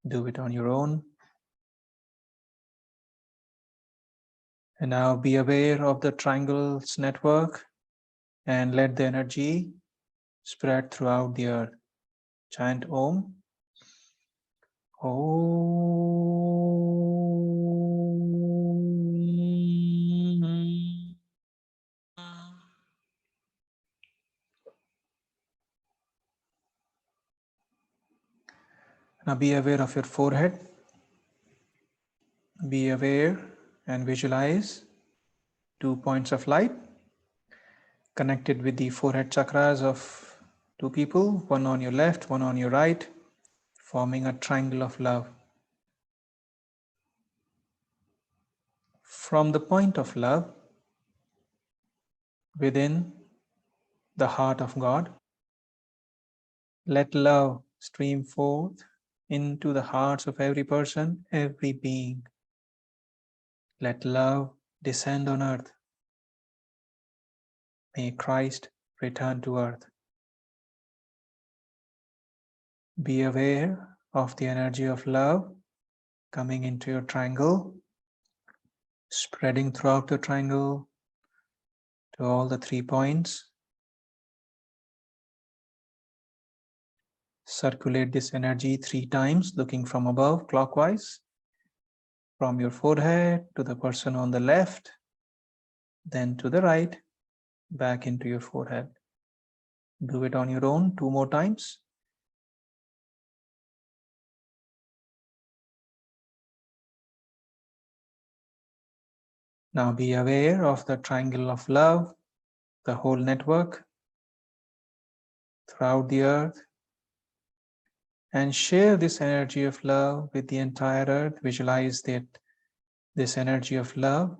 Do it on your own. And now be aware of the triangles network and let the energy spread throughout the earth. Chant Om. Om. Now be aware of your forehead. Be aware and visualize 2 points of light connected with the forehead chakras of 2 people, one on your left, one on your right, forming a triangle of love. From the point of love within the heart of God, let love stream forth into the hearts of every person, every being. Let love descend on earth. May Christ return to earth. Be aware of the energy of love coming into your triangle, spreading throughout the triangle to all the 3 points. Circulate this energy 3 times, looking from above clockwise, from your forehead to the person on the left, then to the right, back into your forehead. Do it on your own 2 more times. Now be aware of the triangle of love, the whole network throughout the earth, and share this energy of love with the entire earth. Visualize that this energy of love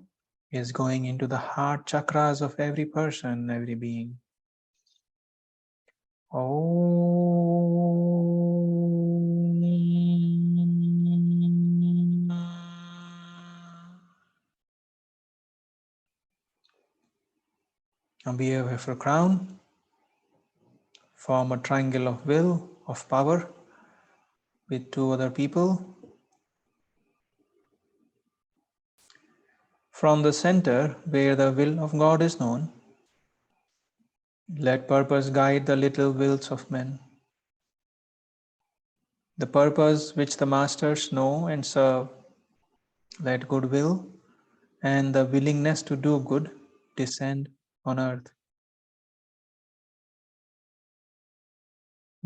is going into the heart chakras of every person, every being. Now be aware of your crown. Form a triangle of will, of power with 2 other people. From the center, where the will of God is known, let purpose guide the little wills of men. The purpose which the masters know and serve, let goodwill and the willingness to do good descend on earth.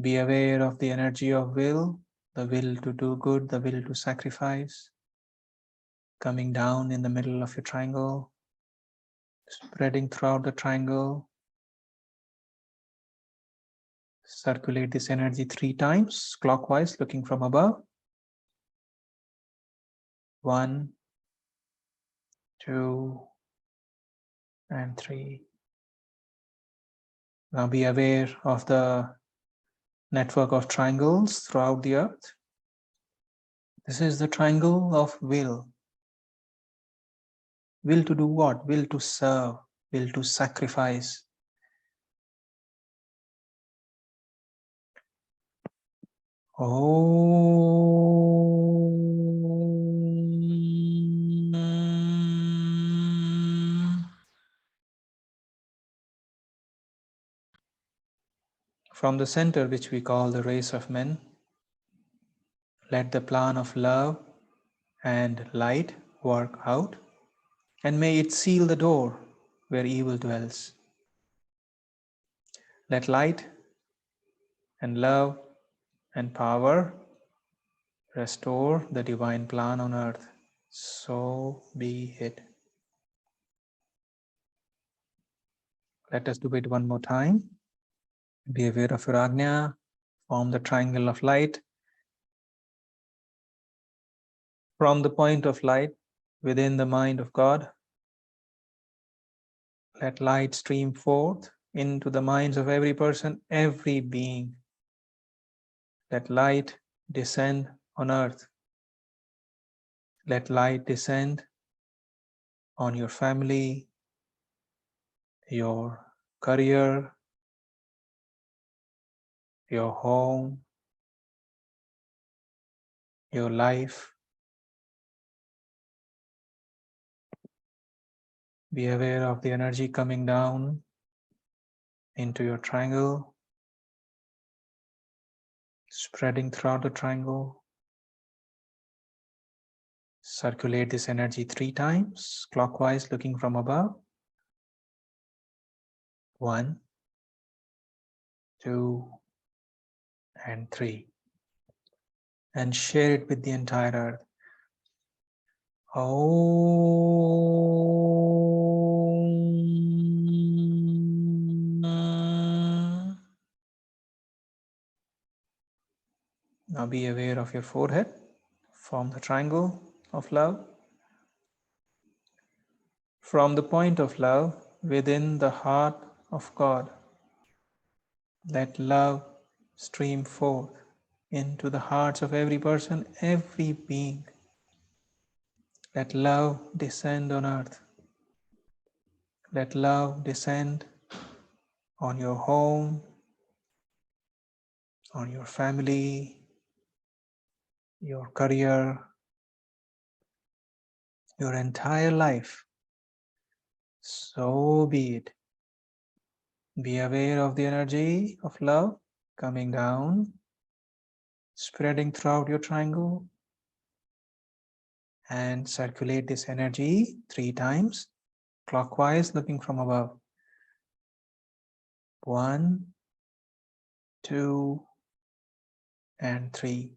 Be aware of the energy of will, the will to do good, the will to sacrifice, coming down in the middle of your triangle, spreading throughout the triangle. Circulate this energy 3 times, clockwise, looking from above. 1, 2, and 3. Now be aware of the network of triangles throughout the earth. This is the triangle of will. Will to do what? Will to serve, will to sacrifice. From the center, which we call the race of men, let the plan of love and light work out, and may it seal the door where evil dwells. Let light and love and power restore the divine plan on earth. So be it. Let us do it one more time. Be aware of your Ajna. Form the triangle of light. From the point of light within the mind of God, let light stream forth into the minds of every person, every being. Let light descend on earth. Let light descend on your family, your career, your home, your life. Be aware of the energy coming down into your triangle, spreading throughout the triangle. Circulate this energy 3 times, clockwise, looking from above. 1, 2, and 3. And share it with the entire earth. Now be aware of your forehead. Form the triangle of love. From the point of love within the heart of God, let love stream forth into the hearts of every person, every being. Let love descend on earth. Let love descend on your home, on your family, your career, your entire life. So be it. Be aware of the energy of love coming down spreading throughout your triangle, and circulate this energy 3 times clockwise, looking from above. 1, 2, and 3.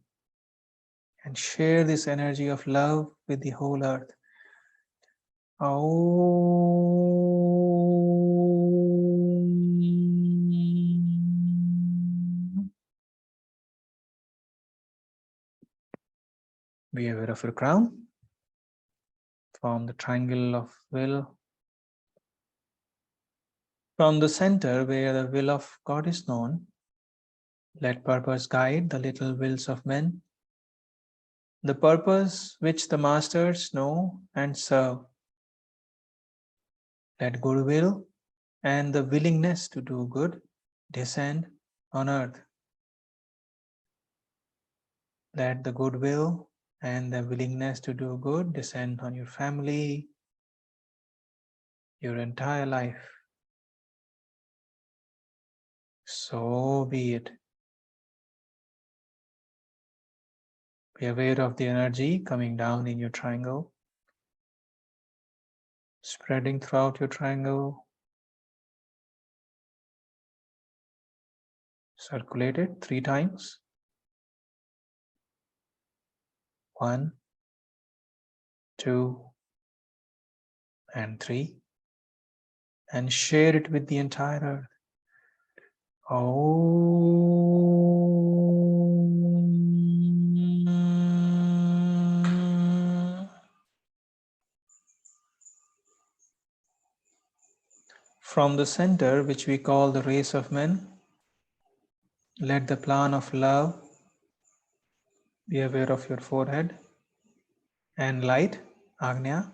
And share this energy of love with the whole earth. Be aware of your crown. Form the triangle of will. From the center where the will of God is known, let purpose guide the little wills of men. The purpose which the masters know and serve. Let goodwill and the willingness to do good descend on earth. Let the goodwill and the willingness to do good descend on your family, your entire life. So be it. Be aware of the energy coming down in your triangle, spreading throughout your triangle. Circulate it 3 times. 1, 2, and 3. And share it with the entire earth. From the center, which we call the race of men, let the plan of love be aware of your forehead and light, Agnya,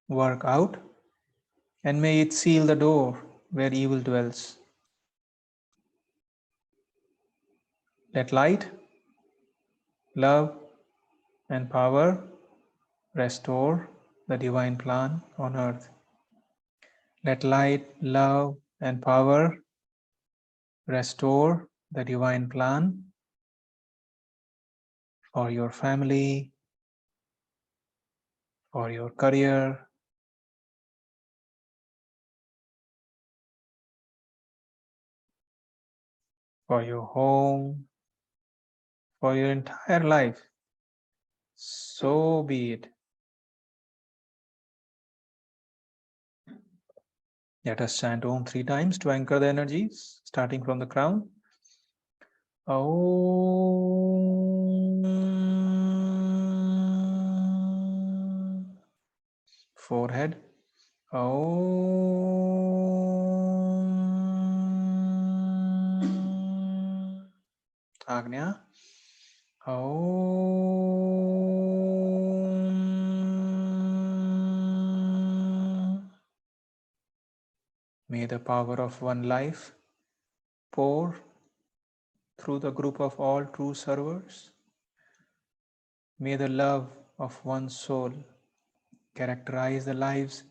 work out, and may it seal the door where evil dwells. Let light, love, and power restore the divine plan on earth. Let light, love, and power restore the divine plan for your family, for your career, for your home, for your entire life. So be it. Let us chant Om 3 times to anchor the energies, starting from the crown. Om. Forehead. Om. Agnya. Om. May the power of one life pour through the group of all true servers. May the love of one soul characterize the lives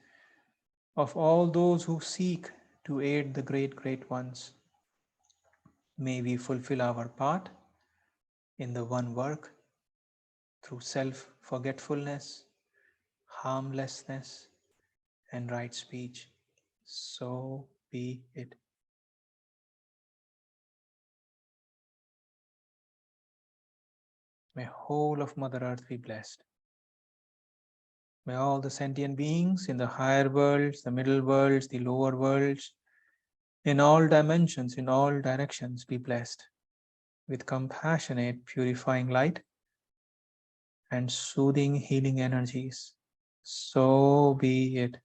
of all those who seek to aid the great ones. May we fulfill our part in the one work through self-forgetfulness, harmlessness, and right speech. So be it. May whole of Mother Earth be blessed. May all the sentient beings in the higher worlds, the middle worlds, the lower worlds, in all dimensions, in all directions, be blessed with compassionate, purifying light and soothing, healing energies. So be it.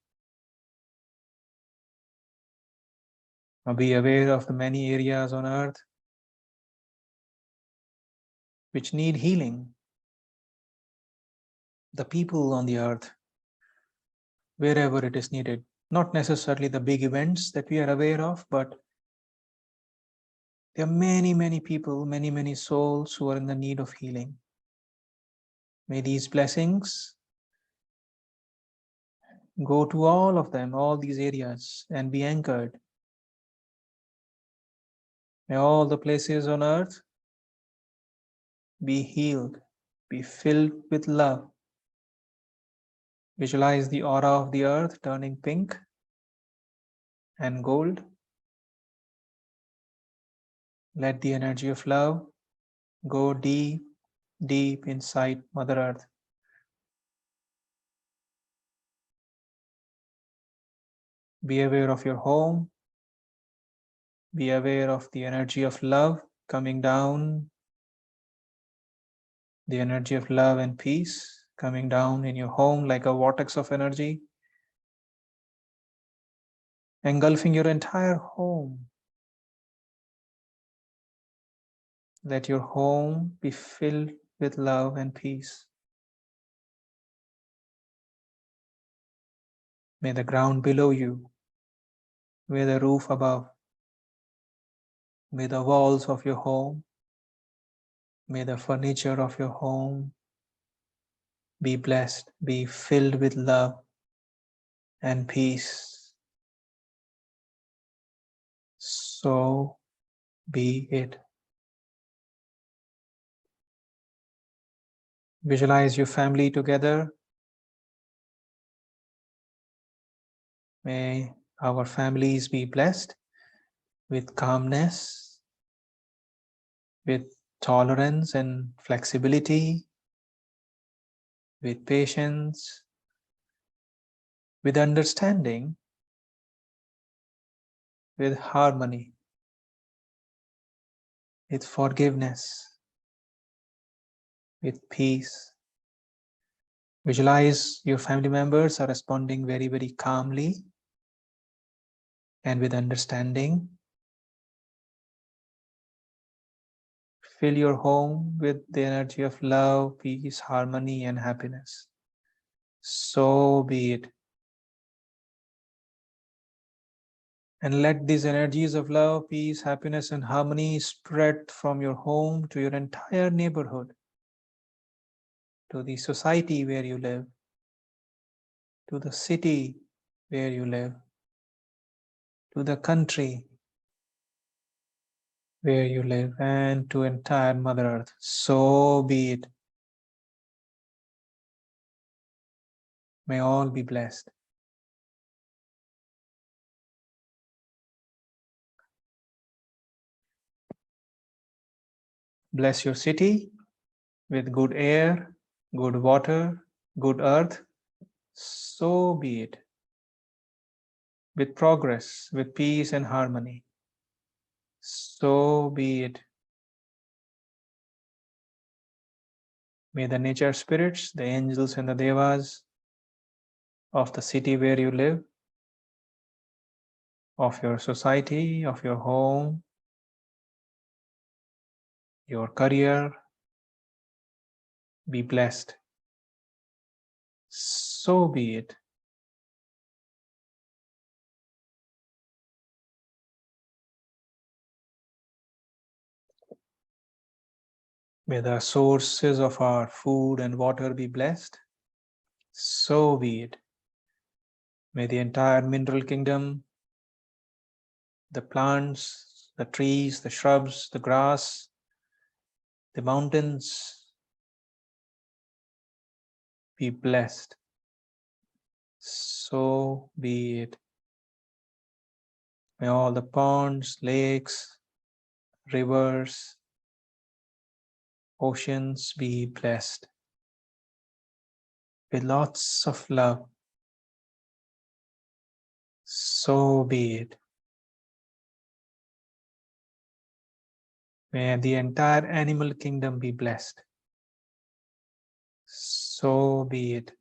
Now be aware of the many areas on earth which need healing. The people on the earth, wherever it is needed. Not necessarily the big events that we are aware of, but there are many people, many souls who are in the need of healing. May these blessings go to all of them, all these areas, and be anchored. May all the places on earth be healed, be filled with love. Visualize the aura of the earth turning pink and gold. Let the energy of love go deep, deep inside Mother Earth. Be aware of your home. Be aware of the energy of love coming down, the energy of love and peace coming down in your home like a vortex of energy, engulfing your entire home. Let your home be filled with love and peace. May the ground below you, may the roof above, may the walls of your home, may the furniture of your home be blessed, be filled with love and peace. So be it. Visualize your family together. May our families be blessed with calmness, with tolerance and flexibility, with patience, with understanding, with harmony, with forgiveness, with peace. Visualize your family members are responding very, very calmly and with understanding. Fill your home with the energy of love, peace, harmony, and happiness. So be it. And let these energies of love, peace, happiness, and harmony spread from your home to your entire neighborhood, to the society where you live, to the city where you live, to the country where you live, and to entire Mother Earth. So be it. May all be blessed. Bless your city with good air, good water, good earth. So be it. With progress, with peace and harmony. So be it. May the nature spirits, the angels and the devas of the city where you live, of your society, of your home, your career, be blessed. So be it. May the sources of our food and water be blessed. So be it. May the entire mineral kingdom, the plants, the trees, the shrubs, the grass, the mountains be blessed. So be it. May all the ponds, lakes, rivers, oceans be blessed with lots of love. So be it. May the entire animal kingdom be blessed. So be it.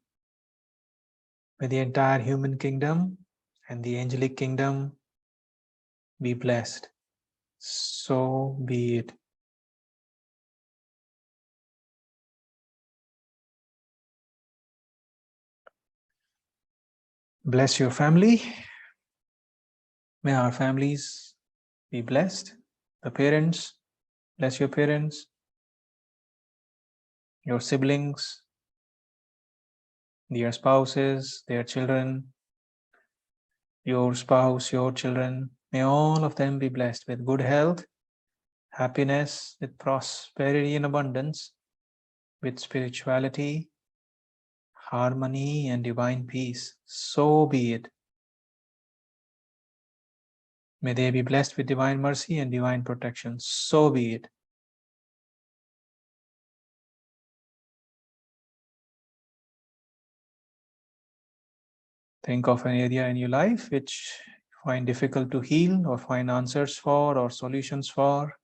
May the entire human kingdom and the angelic kingdom be blessed. So be it. Bless your family. May our families be blessed. The parents, bless your parents, your siblings, their spouses, their children, your spouse, your children. May all of them be blessed with good health, happiness, with prosperity and abundance, with spirituality, harmony, and divine peace. So be it. May they be blessed with divine mercy and divine protection. So be it. Think of an area in your life which you find difficult to heal or find answers for or solutions for.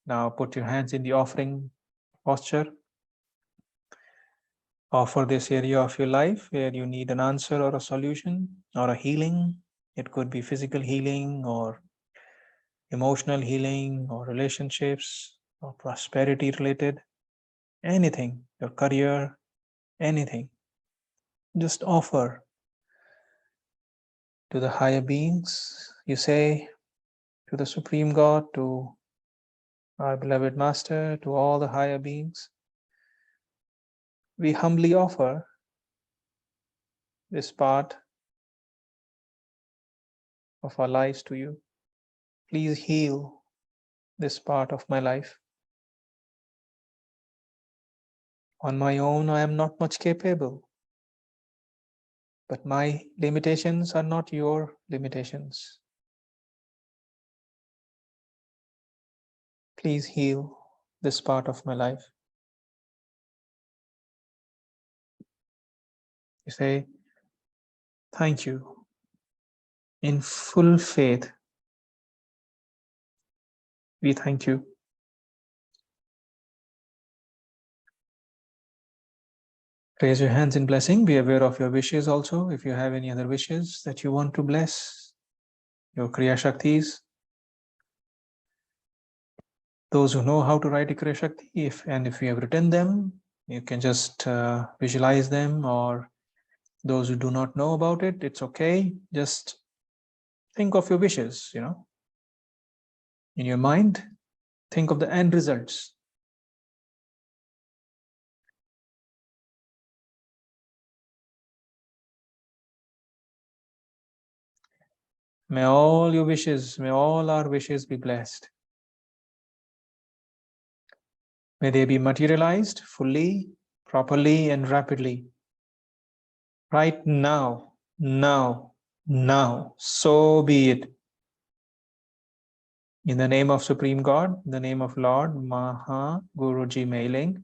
Now put your hands in the offering posture. Offer this area of your life where you need an answer or a solution or a healing. It could be physical healing or emotional healing or relationships or prosperity related, anything, your career, anything. Just offer to the higher beings. You say to the Supreme God, to our beloved Master, to all the higher beings, we humbly offer this part of our lives to you. Please heal this part of my life. On my own, I am not much capable, but my limitations are not your limitations. Please heal this part of my life. You say, thank you. In full faith, we thank you. Raise your hands in blessing. Be aware of your wishes also. If you have any other wishes that you want to bless, your Kriya Shaktis, those who know how to write a Kriya Shakti, if you have written them, you can just visualize them, or those who do not know about it, it's okay. Just think of your wishes, in your mind. Think of the end results. May all your wishes, may all our wishes be blessed. May they be materialized fully, properly, and rapidly. Right now, now, now. So be it. In the name of Supreme God, in the name of Lord Maha Guruji Mailing,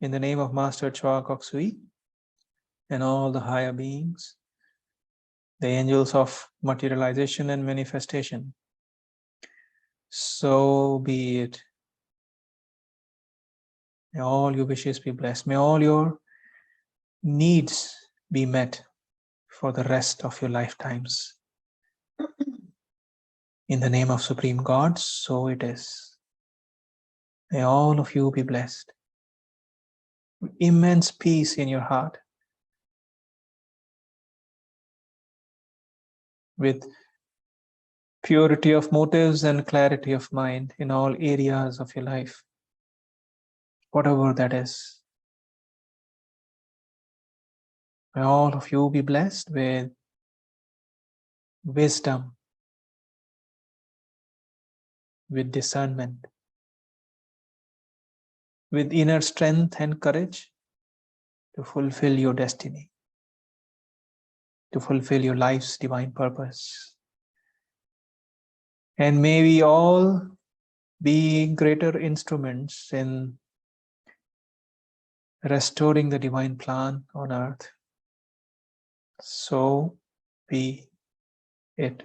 in the name of Master Chua Kok Sui, and all the higher beings, the angels of materialization and manifestation. So be it. May all your wishes be blessed. May all your needs be met for the rest of your lifetimes. In the name of Supreme God, so it is. May all of you be blessed. Immense peace in your heart, with purity of motives and clarity of mind in all areas of your life, whatever that is. May all of you be blessed with wisdom, with discernment, with inner strength and courage to fulfill your destiny, to fulfill your life's divine purpose. And may we all be greater instruments in restoring the divine plan on earth. So be it.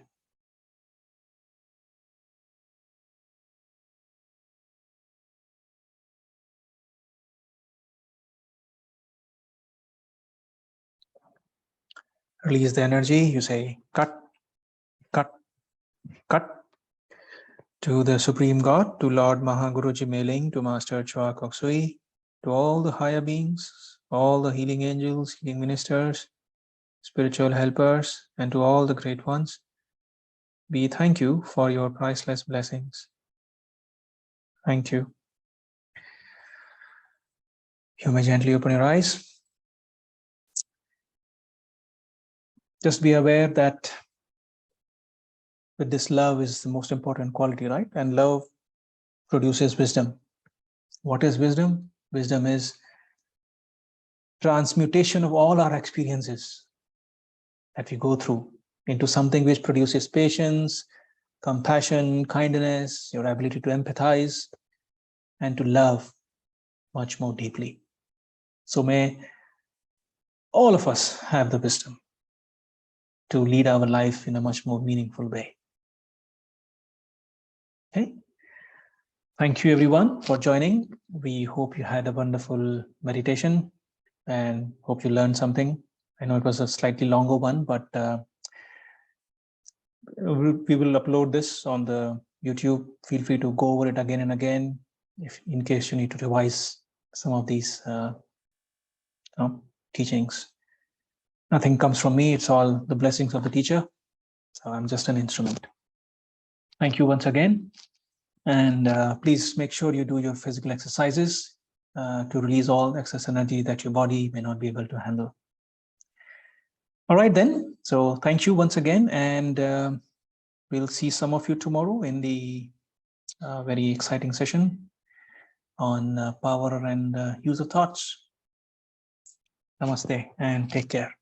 Release the energy. You say, cut, cut, cut. To the Supreme God, to Lord Mahaguruji Mailing, to Master Chua Kok Sui, to all the higher beings, all the healing angels, healing ministers, spiritual helpers, and to all the great ones, we thank you for your priceless blessings. Thank you. You may gently open your eyes. Just be aware that with this love is the most important quality, right? And love produces wisdom. What is wisdom? Wisdom is transmutation of all our experiences that we go through into something which produces patience, compassion, kindness, your ability to empathize, and to love much more deeply. So may all of us have the wisdom to lead our life in a much more meaningful way. Okay. Thank you everyone for joining. We hope you had a wonderful meditation and hope you learned something. I know it was a slightly longer one, but we will upload this on the YouTube. Feel free to go over it again and again, if in case you need to revise some of these teachings. Nothing comes from me. It's all the blessings of the teacher. So I'm just an instrument. Thank you once again. And please make sure you do your physical exercises to release all excess energy that your body may not be able to handle. All right then. So thank you once again. And we'll see some of you tomorrow in the very exciting session on power and use of thoughts. Namaste and take care.